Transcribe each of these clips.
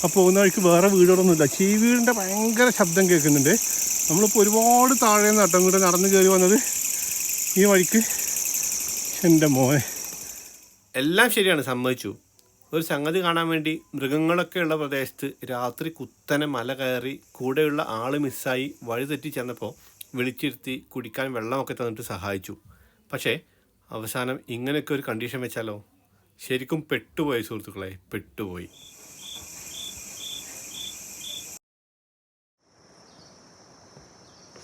അപ്പോൾ പോകുന്ന വഴിക്ക് വേറെ വീടുകളൊന്നുമില്ല. ചീവീടിൻ്റെ ഭയങ്കര ശബ്ദം കേൾക്കുന്നുണ്ട്. നമ്മളിപ്പോൾ ഒരുപാട് താഴെ നിന്ന് കേട്ടോ ഇങ്ങോട്ട് നടന്ന് കയറി വന്നത് ഈ വഴിക്ക്. എൻ്റെ മോനെ എല്ലാം ശരിയാണ്, സമ്മതിച്ചു. ഒരു സംഗതി കാണാൻ വേണ്ടി മൃഗങ്ങളൊക്കെ ഉള്ള പ്രദേശത്ത് രാത്രി കുത്തനെ മല കയറി കൂടെയുള്ള ആൾ മിസ്സായി വഴി തെറ്റി ചെന്നപ്പോൾ വിളിച്ചിരുത്തി കുടിക്കാൻ വെള്ളമൊക്കെ തന്നിട്ട് സഹായിച്ചു. പക്ഷേ അവസാനം ഇങ്ങനെയൊക്കെ ഒരു കണ്ടീഷൻ വെച്ചാലോ, ശരിക്കും പെട്ടുപോയി സുഹൃത്തുക്കളെ, പെട്ടുപോയി.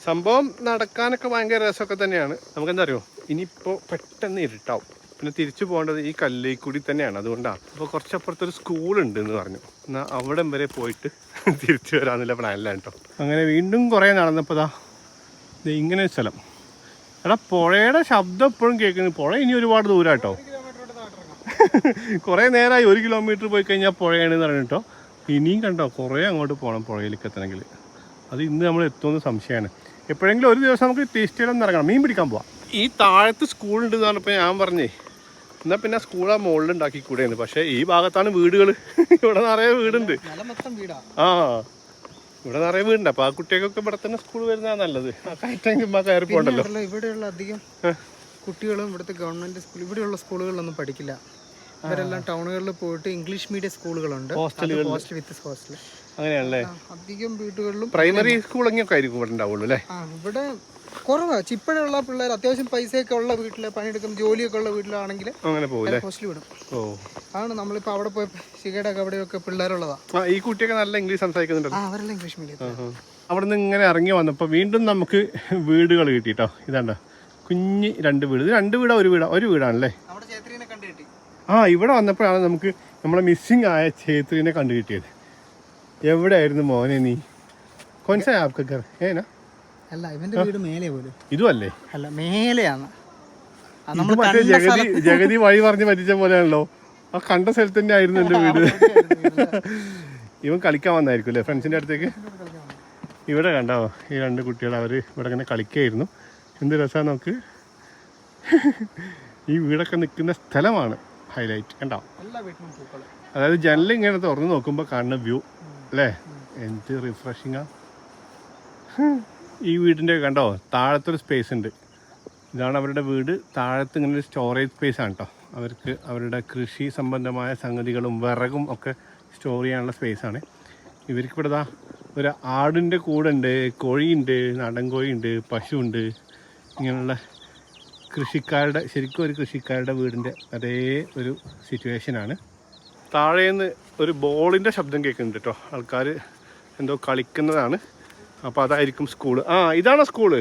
സംഭവം നടക്കാനൊക്കെ ഭയങ്കര രസമൊക്കെ തന്നെയാണ്. നമുക്കെന്താ അറിയോ, ഇനിയിപ്പോൾ പെട്ടെന്ന് ഇരുട്ടാവും. പിന്നെ തിരിച്ചു പോകേണ്ടത് ഈ കല്ലിൽ കൂടി തന്നെയാണ്. അതുകൊണ്ടാണ്. അപ്പോൾ കുറച്ചപ്പുറത്തൊരു സ്കൂളുണ്ട് എന്ന് പറഞ്ഞു. എന്നാൽ അവിടം വരെ പോയിട്ട് തിരിച്ചു വരാമെന്നുള്ള പ്ലാനിലാണ് കേട്ടോ. അങ്ങനെ വീണ്ടും കുറേ നടന്നപ്പോൾ ഇത് ഇങ്ങനെ ഒരു സ്ഥലം. എടാ പുഴയുടെ ശബ്ദം എപ്പോഴും കേൾക്കുന്നു. പുഴ ഇനി ഒരുപാട് ദൂരം കേട്ടോ. കുറേ നേരമായി 1 കിലോമീറ്റർ പോയി കഴിഞ്ഞാൽ പുഴയാണെന്ന് പറഞ്ഞു കേട്ടോ. ഇനിയും കണ്ടോ കുറേ അങ്ങോട്ട് പോകണം പുഴയിലേക്ക് എത്തണമെങ്കിൽ. അത് ഇന്ന് നമ്മൾ എത്തുമെന്ന് സംശയമാണ്. എപ്പോഴെങ്കിലും ഒരു ദിവസം നമുക്ക് ടേസ്റ്റിയിലൊന്നും ഇറങ്ങണം, മീൻ പിടിക്കാൻ പോവാം. ഈ താഴത്ത് സ്കൂളുണ്ട് എന്ന് പറഞ്ഞപ്പോൾ ഞാൻ പറഞ്ഞേ എന്നാൽ പിന്നെ സ്കൂൾ ആ മുകളിൽ ഉണ്ടാക്കിക്കൂടെയെന്ന്. പക്ഷേ ഈ ഭാഗത്താണ് വീടുകൾ. ഇവിടെ നിറയെ വീടുണ്ട്. ആ ഇവിടെ നിറയെ വീടുണ്ട്. അപ്പോൾ ആ കുട്ടികൾക്കൊക്കെ ഇവിടെ തന്നെ സ്കൂൾ വരുന്നതാണ് നല്ലത്. ആ കയറ്റെങ്കിൽ കയറി പോകണ്ടല്ലോ. ഇവിടെയുള്ള അധികം കുട്ടികളും ഇവിടുത്തെ ഗവൺമെന്റ് സ്കൂൾ ഇവിടെയുള്ള സ്കൂളുകളിലൊന്നും പഠിക്കില്ല. ഇവരെല്ലാം ടൗണുകളിൽ പോയിട്ട് ഇംഗ്ലീഷ് മീഡിയം സ്കൂളുകളുണ്ട്, ഹോസ്റ്റൽ വിത്ത് ഹോസ്റ്റൽ. അങ്ങനെയാണല്ലേ. അധികം വീടുകളിലും പ്രൈമറി സ്കൂളൊക്കെ ആയിരിക്കും ഇവിടെ ഉണ്ടാവുള്ളൂ അല്ലേ. ഇവിടെ കുറവാ. ഇപ്പോഴുള്ള പിള്ളേർ അത്യാവശ്യം പൈസയൊക്കെ ഉള്ള വീട്ടില് പണിയെടുക്കുന്ന ജോലിയൊക്കെ ഉള്ള വീട്ടിലാണെങ്കിൽ അങ്ങനെ പോകും, ഹോസ്റ്റലിൽ വിടും. ആണ് നമ്മളിപ്പോ അവിടെ പോയി ശിഖയുടെ ഒക്കെ അവിടെയൊക്കെ പിള്ളേരുള്ളതാ. ഈ കുട്ടിയൊക്കെ നല്ല ഇംഗ്ലീഷ് സംസാരിക്കുന്നുണ്ട്. അവരെല്ലാം ഇംഗ്ലീഷ് മീഡിയം. അവിടെ നിന്ന് ഇങ്ങനെ ഇറങ്ങി വന്നപ്പോൾ വീണ്ടും നമുക്ക് വീടുകൾ കിട്ടിട്ടോ. ഇതാണ്ട കുഞ്ഞ് 2 വീട്. ഇത് 2 വീടാ ഒരു വീടാണല്ലേ. ഇവിടെ വന്നപ്പോഴാണ് നമുക്ക് നമ്മളെ മിസ്സിങ് ആയ ചേത്രീനെ കണ്ടു കിട്ടിയത്. എവിടെയായിരുന്നു മോനെ നീ? കൊൻസ ആപ്കർ ഏനാ? അല്ല, ഇവന്റെ വീട് മേലെ പോലും. ഇതും അല്ലേ? അല്ല, മേലെയാണ്. മറ്റേ ജഗതി വഴി പറഞ്ഞ് പറ്റിച്ച പോലെയാണല്ലോ. ആ കണ്ട സ്ഥലത്ത് തന്നെ ആയിരുന്നു എൻ്റെ വീട്. ഇവൻ കളിക്കാൻ വന്നായിരിക്കും അല്ലേ ഫ്രണ്ട്സിൻ്റെ അടുത്തേക്ക്? ഇവിടെ കണ്ടോ ഈ 2 കുട്ടികൾ, അവർ ഇവിടെ ഇങ്ങനെ കളിക്കുകയായിരുന്നു. എന്ത് രസമാണ് നോക്ക്. ഈ വീടൊക്കെ നിൽക്കുന്ന സ്ഥലമാണ് ഹൈലൈറ്റ്. കണ്ടോ, അതായത് ജനൽ ഇങ്ങനെ തുറന്ന് നോക്കുമ്പോൾ കാണുന്ന വ്യൂ അല്ലേ, എന്ത് റിഫ്രഷിങ്ങാ. ഈ വീടിൻ്റെ കണ്ടോ താഴത്തൊരു സ്പേസ് ഉണ്ട്. ഇതാണ് അവരുടെ വീട്. താഴത്ത് ഇങ്ങനെ ഒരു സ്റ്റോറേജ് സ്പേസ് ആണ് കേട്ടോ. അവർക്ക് അവരുടെ കൃഷി സംബന്ധമായ സംഗതികളും വിറകും ഒക്കെ സ്റ്റോർ ചെയ്യാനുള്ള സ്പേസാണ്. ഇവർക്ക് ഇവിടെ ഒരു ആടിൻ്റെ കൂടുണ്ട്, കോഴിയുണ്ട്, നാടൻ കോഴിയുണ്ട്, പശുവുണ്ട്. ഇങ്ങനെയുള്ള കൃഷിക്കാരുടെ, ശരിക്കും ഒരു കൃഷിക്കാരുടെ വീടിൻ്റെ അതേ ഒരു സിറ്റുവേഷനാണ്. താഴേന്ന് ഒരു ബോളിൻ്റെ ശബ്ദം കേൾക്കുന്നുണ്ട് കേട്ടോ. ആൾക്കാർ എന്തോ കളിക്കുന്നതാണ്. അപ്പോൾ അതായിരിക്കും സ്കൂള്. ഇതാണോ സ്കൂള്?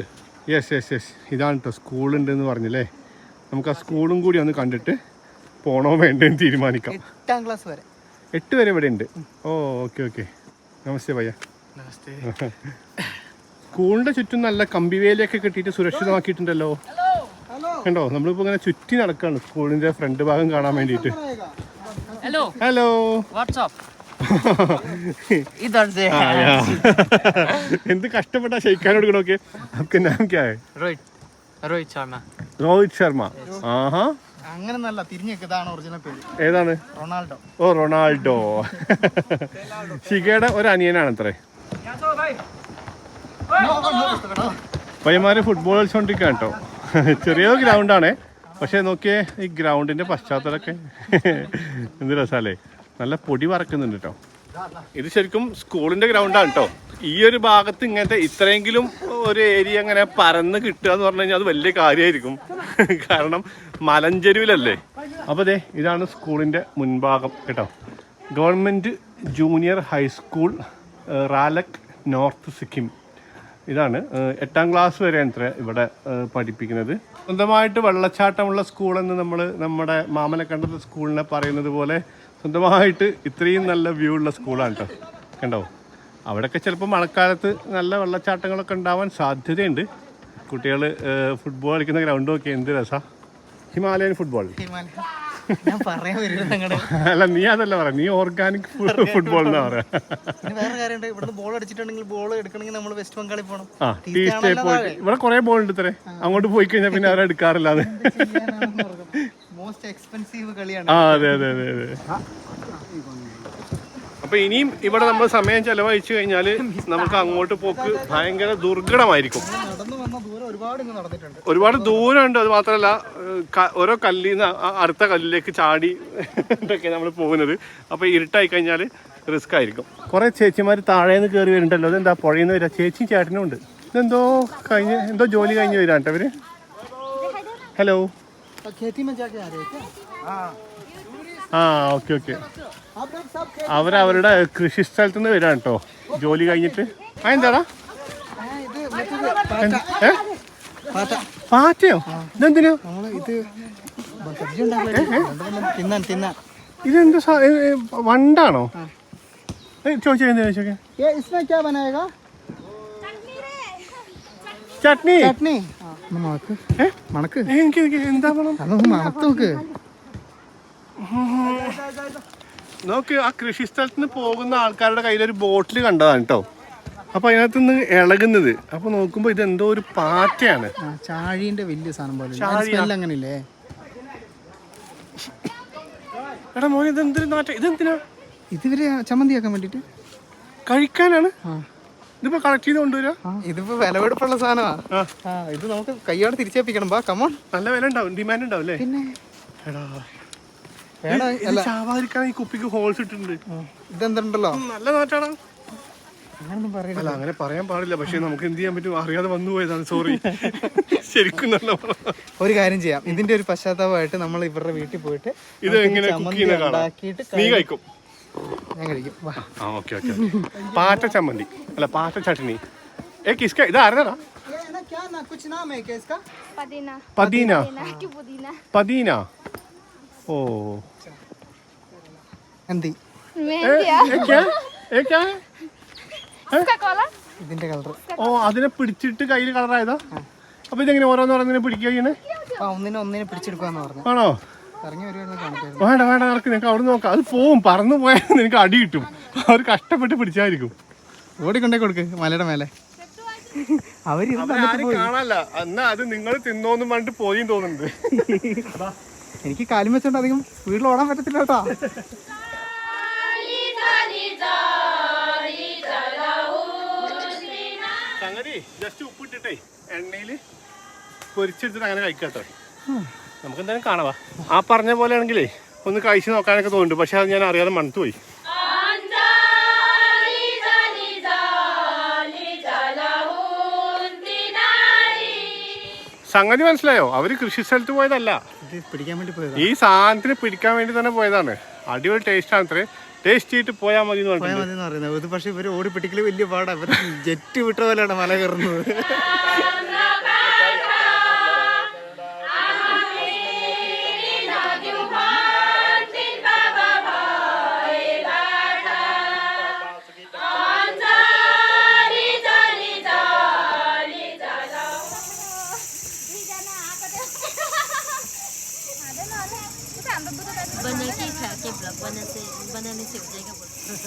യെസ് ഇതാണ് കേട്ടോ സ്കൂളുണ്ടെന്ന് പറഞ്ഞില്ലേ. നമുക്ക് ആ സ്കൂളും കൂടി ഒന്ന് കണ്ടിട്ട് പോണോ വേണ്ടെന്ന് തീരുമാനിക്കാം. 8ാം ക്ലാസ് വരെ 8 വരെ ഇവിടെ ഉണ്ട്. ഓക്കെ. നമസ്തേ ഭയ്യ. സ്കൂളിൻ്റെ ചുറ്റും നല്ല കമ്പിവേലിയൊക്കെ കെട്ടിയിട്ട് സുരക്ഷിതമാക്കിയിട്ടുണ്ടല്ലോ. കണ്ടോ, നമ്മളിപ്പോൾ ഇങ്ങനെ ചുറ്റി നടക്കുകയാണ് സ്കൂളിൻ്റെ ഫ്രണ്ട് ഭാഗം കാണാൻ വേണ്ടിയിട്ട്. ഹലോ എന്ത് കഷ്ടപ്പെട്ടാ ഷെയ്ക്കാൻ കൊടുക്കണോക്കെ. രോഹിത് ശർമ്മ. അങ്ങനെ നല്ല തിരിഞ്ഞതാണ് ഒറിജിനൽ പേര്. ഏതാണ്? റൊണാൾഡോ. റൊണാൾഡോ. ഷിഗയുടെ ഒരു അനിയനാണ് അത്രേ. പയ്യന്മാര് ഫുട്ബോൾ കളിച്ചോണ്ടിരിക്കുകയാണ് കേട്ടോ. ചെറിയൊരു ഗ്രൗണ്ടാണ്. പക്ഷെ നോക്കിയേ ഈ ഗ്രൗണ്ടിന്റെ പശ്ചാത്തലമൊക്കെ എന്ത് രസമല്ലേ. നല്ല പൊടി പറക്കുന്നുണ്ട് കേട്ടോ. ഇത് ശരിക്കും സ്കൂളിന്റെ ഗ്രൗണ്ടാണ് കേട്ടോ. ഈ ഒരു ഭാഗത്ത് ഇങ്ങനത്തെ ഇത്രയെങ്കിലും ഒരു ഏരിയ അങ്ങനെ പരന്ന് കിട്ടുക എന്ന് പറഞ്ഞു കഴിഞ്ഞാൽ അത് വലിയ കാര്യമായിരിക്കും. കാരണം മലഞ്ചെരുവിലല്ലേ. അപ്പോൾ ഇതാണ് സ്കൂളിന്റെ മുൻഭാഗം കേട്ടോ. Government junior high school Ralak north Sikkim. ഇതാണ് 8ാം ക്ലാസ് വരെയാണ് ഇത്ര ഇവിടെ പഠിപ്പിക്കുന്നത്. സ്വന്തമായിട്ട് വെള്ളച്ചാട്ടമുള്ള സ്കൂളെന്ന് നമ്മുടെ മാമലക്കണ്ടത്തെ സ്കൂളിനെ പറയുന്നത് പോലെ സ്വന്തമായിട്ട് ഇത്രയും നല്ല വ്യൂ ഉള്ള സ്കൂളാണ് കേട്ടോ. കണ്ടോ, അവിടെയൊക്കെ ചിലപ്പോൾ മഴക്കാലത്ത് നല്ല വെള്ളച്ചാട്ടങ്ങളൊക്കെ ഉണ്ടാവാൻ സാധ്യതയുണ്ട്. കുട്ടികൾ ഫുട്ബോൾ കളിക്കുന്ന ഗ്രൗണ്ട് നോക്കി എന്ത് രസാ. Himalayan football. അല്ല, നീ അതല്ല പറയാ, നീ ഓർഗാനിക് ഫുട്ബോൾ എന്നാ പറയാ. വേറെ കാര്യമുണ്ട്, ഇവിടെ ബോൾ അടിച്ചിട്ടുണ്ടെങ്കിൽ ബോൾ എടുക്കണമെങ്കിൽ നമ്മൾ വെസ്റ്റ് ബംഗാളിൽ പോകണം. ഇവിടെ കുറെ ബോൾ ഉണ്ട് ഇത്രേ. അങ്ങോട്ട് പോയി കഴിഞ്ഞാൽ പിന്നെ അവരെടുക്കാറില്ല. അത് മോസ്റ്റ് എക്സ്പെൻസീവ് കളിയാണ്. അതെ. അപ്പോൾ ഇനിയും ഇവിടെ നമ്മൾ സമയം ചെലവഴിച്ചു കഴിഞ്ഞാൽ നമുക്ക് അങ്ങോട്ട് പോക്ക് ഭയങ്കര ദുർഘടമായിരിക്കും. നടന്നു വന്ന ദൂരം ഒരുപാട് ഇങ്ങ് നടന്നിട്ടുണ്ട്. ഒരുപാട് ദൂരമുണ്ട്. അത് മാത്രമല്ല ഓരോ കല്ലിൽ നിന്ന് അടുത്ത കല്ലിലേക്ക് ചാടി ഇതൊക്കെ നമ്മൾ പോകുന്നത്. അപ്പോൾ ഇരുട്ടായി കഴിഞ്ഞാൽ റിസ്ക് ആയിരിക്കും. കുറേ ചേച്ചിമാർ താഴേന്ന് കയറി വരുന്നുണ്ടല്ലോ. അതെന്താ പുഴയിൽ നിന്ന് വരിക? ചേച്ചിയും ചേട്ടനും ഉണ്ട്. ഇതെന്തോ എന്തോ ജോലി കഴിഞ്ഞ് വരാൻ കേട്ടോ ഇവര്. ഹലോ. ആ ഓക്കെ ഓക്കെ. അവരവരുടെ കൃഷി സ്ഥലത്ത് നിന്ന് വരാൻ കേട്ടോ ജോലി കഴിഞ്ഞിട്ട്. ആ എന്താടാ പാറ്റയോ? ഇതെന്തിനോ? ഇതെന്തോ വണ്ടാണോ? ചോദിച്ചേ ചട്നി. ചട്നി മണക്ക് എന്താ മണക്ക് നോക്ക്. ആ കൃഷി സ്ഥലത്ത് നിന്ന് പോകുന്ന ആൾക്കാരുടെ കയ്യിലൊരു ബോട്ടിൽ കണ്ടതാണ് കേട്ടോ. അപ്പൊ അതിനകത്ത് നിന്ന് ഇളകുന്നത്. അപ്പൊ നോക്കുമ്പോ ഇതെന്തോ ഒരു പാറ്റയാണ്. ചാഴീന്റെ വലിയ സാധനം പോലെ അങ്ങനെയില്ലേ? എടാ മോനെ ഇതെന്തൊരു നാറ്റ. ഇതെന്തിനാ? ഇതിവര് ചമ്മന്തിയാക്കാൻ വേണ്ടിട്ട് കഴിക്കാനാണ്. ഇതിപ്പോ കളക്ട് ചെയ്ത് കൊണ്ടുവരാ. ഇതിപ്പോ വിലവെടുപ്പുള്ള സാധനമാണ്. ഇത് നമുക്ക് കയ്യോടെ തിരിച്ചേപ്പിക്കണം. ബാ കമോൺ. നല്ല വില ഉണ്ടാവും, ഡിമാൻഡ് ഉണ്ടാവും അല്ലേ? പിന്നെ ചാവാതിരിക്കാൻ ഈ കുപ്പിക്ക് ഹോൾസ് ഇട്ടിട്ടുണ്ട്. ഇതെന്തല്ലോ നല്ല നാറ്റാണ്. അങ്ങനൊന്നും പറയില്ല. അല്ല അങ്ങനെ പറയാൻ പാടില്ല. പക്ഷെ നമുക്ക് എന്ത് ചെയ്യാൻ പറ്റും? അറിയാതെ വന്നു പോയതാണ്. സോറി. ശരിക്കും ഒരു കാര്യം ചെയ്യാം. ഇതിന്റെ ഒരു പശ്ചാത്താപമായിട്ട് നമ്മൾ ഇവരുടെ വീട്ടിൽ പോയിട്ട് ഇത് എങ്ങനെ ഉണ്ടാക്കിയിട്ട് നീ കഴിക്കും. ഞാൻ കഴിക്കും. പാറ്റ ചമ്മന്തി അല്ല പാറ്റ ചട്നി. ഇതാരടാ? പദീന. ഓ ഇതിന്റെ കളർ. ഓ അതിനെ പിടിച്ചിട്ട് കയ്യിൽ കളറായതാ. അപ്പൊ ഇതെങ്ങനെ ഓരോന്നോരോന്നിനെ പിടിക്കുകയാണ്? ഒന്നിനെ പിടിച്ചെടുക്കാന്ന് പറഞ്ഞു. ആണോ? വേണ്ട വേണ്ട നടക്ക്. നിനക്ക് അവിടെ നോക്കാം. അത് പോവും. പറന്നു പോയാൽ നിനക്ക് അടി കിട്ടും. അവർ കഷ്ടപ്പെട്ട് പിടിച്ചായിരിക്കും. ഓടിക്കൊണ്ടേ കൊടുക്ക് മലയുടെ മേലെ. അവരാരും കാണാല്ല. എന്നാ അത് നിങ്ങൾ തിന്നോന്നും പറഞ്ഞിട്ട് പോയും തോന്നുന്നുണ്ട്. എനിക്ക് കാലും വെച്ചോണ്ട് അധികം വീട്ടിൽ ഓടാൻ പറ്റത്തില്ല കേട്ടോ. സംഗതി ജസ്റ്റ് ഉപ്പിട്ടിട്ടേ എണ്ണയില് പൊരിച്ചെടുത്തിട്ട് അങ്ങനെ കഴിക്കാട്ടോ. നമുക്ക് എന്തായാലും കാണാവാ. ആ പറഞ്ഞ പോലെ ആണെങ്കിലേ ഒന്ന് കഴിച്ച് നോക്കാനൊക്കെ തോന്നുന്നുണ്ട്. പക്ഷെ അത് ഞാൻ അറിയാതെ മണത്തു പോയി. സംഗതി മനസ്സിലായോ? അവര് കൃഷി സ്ഥലത്ത് പോയതല്ല, പിടിക്കാൻ വേണ്ടി പോയത്. ഈ സാധനത്തിന് പിടിക്കാൻ വേണ്ടി തന്നെ പോയതാണ്. അടിപൊളി ടേസ്റ്റ് ആണ്. അത്രേ ടേസ്റ്റ് ചെയ്തിട്ട് പോയാൽ മതി എന്ന് പറയുന്നത്. ഇത് പക്ഷെ ഇവര് ഓടി പിടിക്കല് വലിയ പാടാ. ഇവര് ജെറ്റ് വിട്ട പോലെയാണ് മല കയറുന്നത്.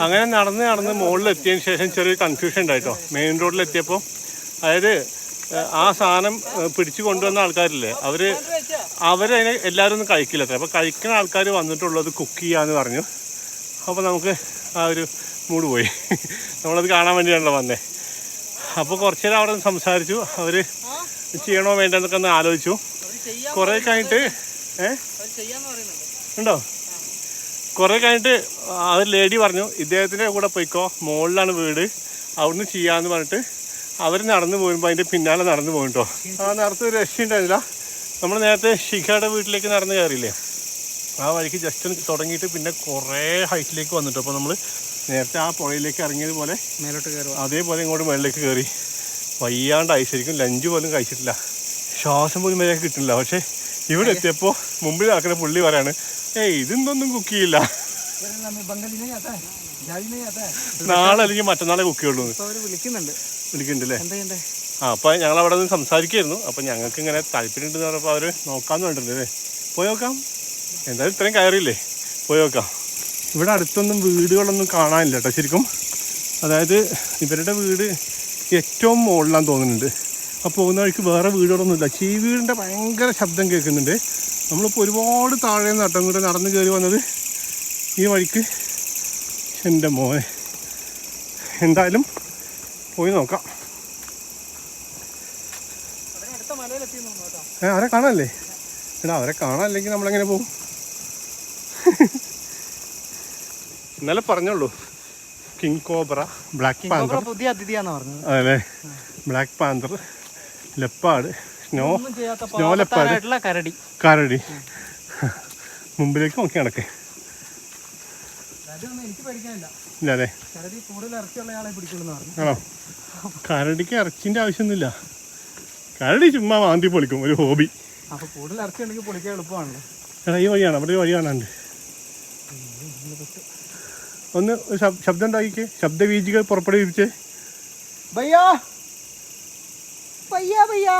അങ്ങനെ നടന്ന് നടന്ന് മുകളിലെത്തിയതിന് ശേഷം ചെറിയ കൺഫ്യൂഷൻ ഉണ്ടായിട്ടോ. മെയിൻ റോഡിലെത്തിയപ്പോൾ അതായത് ആ സാധനം പിടിച്ചു കൊണ്ടുവന്ന ആൾക്കാരില്ലേ, അവരതിനെ എല്ലാവരും ഒന്നും കഴിക്കില്ല അത്ര. അപ്പോൾ കഴിക്കുന്ന ആൾക്കാർ വന്നിട്ടുള്ളത് കുക്ക് ചെയ്യാന്ന് പറഞ്ഞു. അപ്പോൾ നമുക്ക് ആ ഒരു മൂഡ് പോയി. നമ്മളത് കാണാൻ വേണ്ടിയാണല്ലോ വന്നേ. അപ്പോൾ കുറച്ച് നേരം അവിടെ സംസാരിച്ചു. അവർ ചെയ്യണോ വേണ്ടെന്നൊക്കെ ഒന്ന് ആലോചിച്ചു. കുറേ കഴിഞ്ഞിട്ട് ഉണ്ടോ? കുറേ കഴിഞ്ഞിട്ട് ആ ലേഡി പറഞ്ഞു ഇദ്ദേഹത്തിൻ്റെ കൂടെ പോയിക്കോ, മുകളിലാണ് വീട്, അവിടുന്ന് ചെയ്യാമെന്ന് പറഞ്ഞിട്ട് അവർ നടന്നു പോകുമ്പോൾ അതിൻ്റെ പിന്നാലെ നടന്നു പോയിട്ടോ. ആ നേരത്തെ ഒരു രക്ഷയുണ്ടായിരുന്നില്ല. നമ്മൾ നേരത്തെ ശിഖയുടെ വീട്ടിലേക്ക് നടന്ന് കയറിയില്ലേ, ആ വഴിക്ക് ജസ്റ്റ് ഒന്ന് തുടങ്ങിയിട്ട് പിന്നെ കുറേ ഹൈറ്റിലേക്ക് വന്നിട്ടോ. അപ്പോൾ നമ്മൾ നേരത്തെ ആ പുഴയിലേക്ക് ഇറങ്ങിയതുപോലെ മേലോട്ട് കയറുക, അതേപോലെ ഇങ്ങോട്ട് മേളിലേക്ക് കയറി. വയ്യാണ്ടായി, ശരിക്കും ലഞ്ച് പോലും കഴിച്ചിട്ടില്ല, ശ്വാസം പോലും മര്യാദ കിട്ടുന്നില്ല. പക്ഷേ ഇവിടെ എത്തിയപ്പോൾ മുമ്പിൽ നടക്കുന്ന പുള്ളി പറയാണ് ഇതൊന്നും കുക്ക് ചെയ്യില്ല, നാളെ അല്ലെങ്കിൽ മറ്റന്നാളെ കുക്ക് ചെയ്യുള്ളൂ. വിളിക്കുന്നുണ്ടല്ലേ? അപ്പോൾ ഞങ്ങൾ അവിടെ നിന്ന് സംസാരിക്കുമായിരുന്നു. അപ്പോൾ ഞങ്ങൾക്ക് ഇങ്ങനെ താല്പര്യമുണ്ടെന്ന് പറഞ്ഞപ്പോൾ അവർ നോക്കാമെന്ന് പറഞ്ഞിട്ടുണ്ടല്ലേ. പോയി നോക്കാം, എന്തായാലും ഇത്രയും കയറിയില്ലേ, പോയി നോക്കാം. ഇവിടെ അടുത്തൊന്നും വീടുകളൊന്നും കാണാനില്ല കേട്ടോ ശരിക്കും. അതായത് ഇവരുടെ വീട് ഏറ്റവും മുകളിലാന്ന് തോന്നുന്നുണ്ട്. അപ്പോൾ പോകുന്ന വഴിക്ക് വേറെ വീടുകളൊന്നുമില്ല. ചീവീടിൻ്റെ ഭയങ്കര ശബ്ദം കേൾക്കുന്നുണ്ട്. നമ്മളിപ്പോൾ ഒരുപാട് താഴെ നട്ടം കൂടെ നടന്ന് കയറി വന്നത് ഈ വഴിക്ക് എൻ്റെ മോനെ, എന്തായാലും പോയി നോക്കാം. അവരെ കാണാനല്ലേ? എടാ അവരെ കാണാനില്ലെങ്കിൽ നമ്മളെങ്ങനെ പോകും? ഇന്നലെ പറഞ്ഞോളൂ കിങ് കോബ്ര, ബ്ലാക്ക് പാന്തർ, പുതിയ അതിഥിയാന്ന് പറഞ്ഞത്. അതല്ലേ, ബ്ലാക്ക് പാന്തർ, ലെപ്പാഡ്, സ്നോ ലെപ്പാഡ്, കരടി മുമ്പിലേക്ക് നോക്കി നടക്കേ. ഇല്ല അല്ലേ? ആണോ? കരടിക്ക് ഇറച്ചിൻ്റെ ആവശ്യമൊന്നുമില്ല. കരടി ചുമ്മാ മാന്തി പൊളിക്കും, ഒരു ഹോബി. എടാ ഈ വഴിയാണ്, അവിടെ ഒരു വഴി കാണാണ്ട്. ഒന്ന് ശബ്ദം ഉണ്ടാക്കിക്കേ, ശബ്ദവീജികൾ പുറപ്പെടുവിച്ചേ. ഭയ്യാ ഭയ്യാ ഭയ്യാ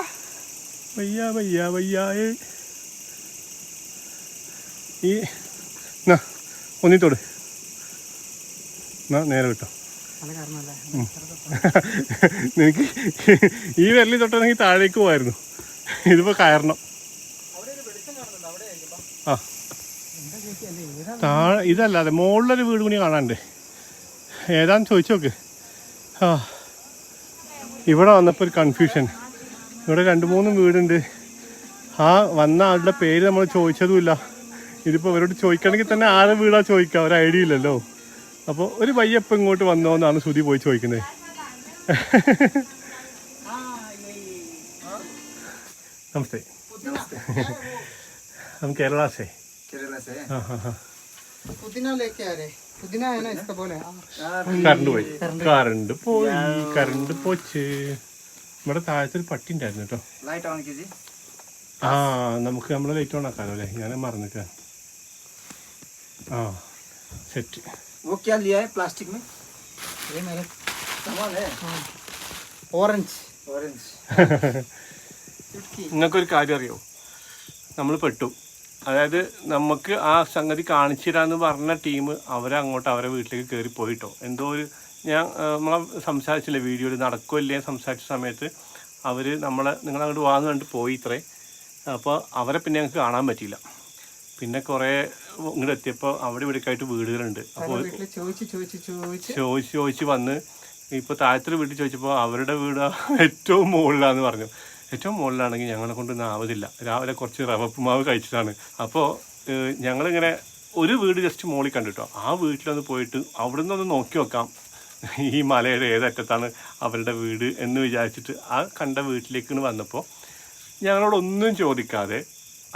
വയ്യ വയ്യ വയ്യായേ. ഈ ഒന്നിത്തോട് നേരെ വിട്ടോ. നിനക്ക് ഈ വിരലി തൊട്ടാണെങ്കിൽ താഴേക്ക് പോകായിരുന്നു, ഇതിപ്പോ കയറണം. ആ താഴെ ഇതല്ലാതെ മുകളിലൊരു വീട് കൂടി കാണാണ്ട്. ഏതാന്ന് ചോദിച്ചു നോക്ക്. ആ ഇവിടെ വന്നപ്പോൾ ഒരു കൺഫ്യൂഷൻ. ഇവിടെ 2-3 വീടുണ്ട്. ആ വന്ന ആളുടെ പേര് നമ്മൾ ചോദിച്ചതുമില്ല. ഇതിപ്പോൾ ഇവരോട് ചോദിക്കണമെങ്കിൽ തന്നെ ആരെ വീടാ ചോദിക്കുക, ഒരു ഐഡിയ ഇല്ലല്ലോ. അപ്പോൾ ഒരു പയ്യപ്പം ഇങ്ങോട്ട് വന്നോ എന്നാണ് ശ്രുതി പോയി ചോദിക്കുന്നത്. നമസ്തേ. हम केरला से. हाँ हाँ हाँ. पुदीना लेके आ रहे. पुदीना है ना इसका बोले. കറണ്ട് പോച്ച്. ഇവിടെ താഴത്തൊരു പട്ടി ഉണ്ടായിരുന്നു കേട്ടോ. ആ നമുക്ക് നമ്മളെ ലൈറ്റ് ഓൺ ആക്കാലോ അല്ലേ? ഞാൻ മറന്നിട്ട്. ആ സെറ്റ്. वो क्या लिया है प्लास्टिक में? ये मेरा सामान है. ऑरेंज. നിങ്ങൾക്കൊരു കാര്യം അറിയോ? നമ്മൾ പെട്ടു. അതായത് നമുക്ക് ആ സംഗതി കാണിച്ചു തരാമെന്ന് പറഞ്ഞ ടീം അവരങ്ങോട്ട് അവരെ വീട്ടിലേക്ക് കയറി പോയിട്ടോ. എന്തോ ഒരു നമ്മളെ സംസാരിച്ചില്ലേ വീഡിയോയിൽ, നടക്കുമല്ലേ സംസാരിച്ച സമയത്ത് അവർ നിങ്ങളങ്ങോട്ട് വാങ്ങ് കണ്ട് പോയി ഇത്രേ. അപ്പോൾ അവരെ പിന്നെ ഞങ്ങൾക്ക് കാണാൻ പറ്റിയില്ല. പിന്നെ കുറേ ഇങ്ങോട്ട് എത്തിയപ്പോൾ അവിടെ ഇവിടേക്കായിട്ട് വീടുകളുണ്ട്. അപ്പോൾ ചോദിച്ച് വന്ന് ഇപ്പോൾ താഴത്തൊരു വീട്ടിൽ ചോദിച്ചപ്പോൾ അവരുടെ വീട് ഏറ്റവും മുകളിലാണെന്ന് പറഞ്ഞു. ഏറ്റവും മുകളിലാണെങ്കിൽ ഞങ്ങളെ കൊണ്ടൊന്നും ആവതില്ല. രാവിലെ കുറച്ച് റവപ്പുമാവ് കഴിച്ചിട്ടാണ്. അപ്പോൾ ഞങ്ങളിങ്ങനെ ഒരു വീട് ജസ്റ്റ് മുകളിൽ കണ്ടിട്ടോ. ആ വീട്ടിലൊന്ന് പോയിട്ട് അവിടെ നിന്നൊന്ന് നോക്കി നോക്കാം ഈ മലയുടെ ഏതറ്റത്താണ് അവരുടെ വീട് എന്ന് വിചാരിച്ചിട്ട് ആ കണ്ട വീട്ടിലേക്ക് വന്നപ്പോൾ ഞങ്ങളോടൊന്നും ചോദിക്കാതെ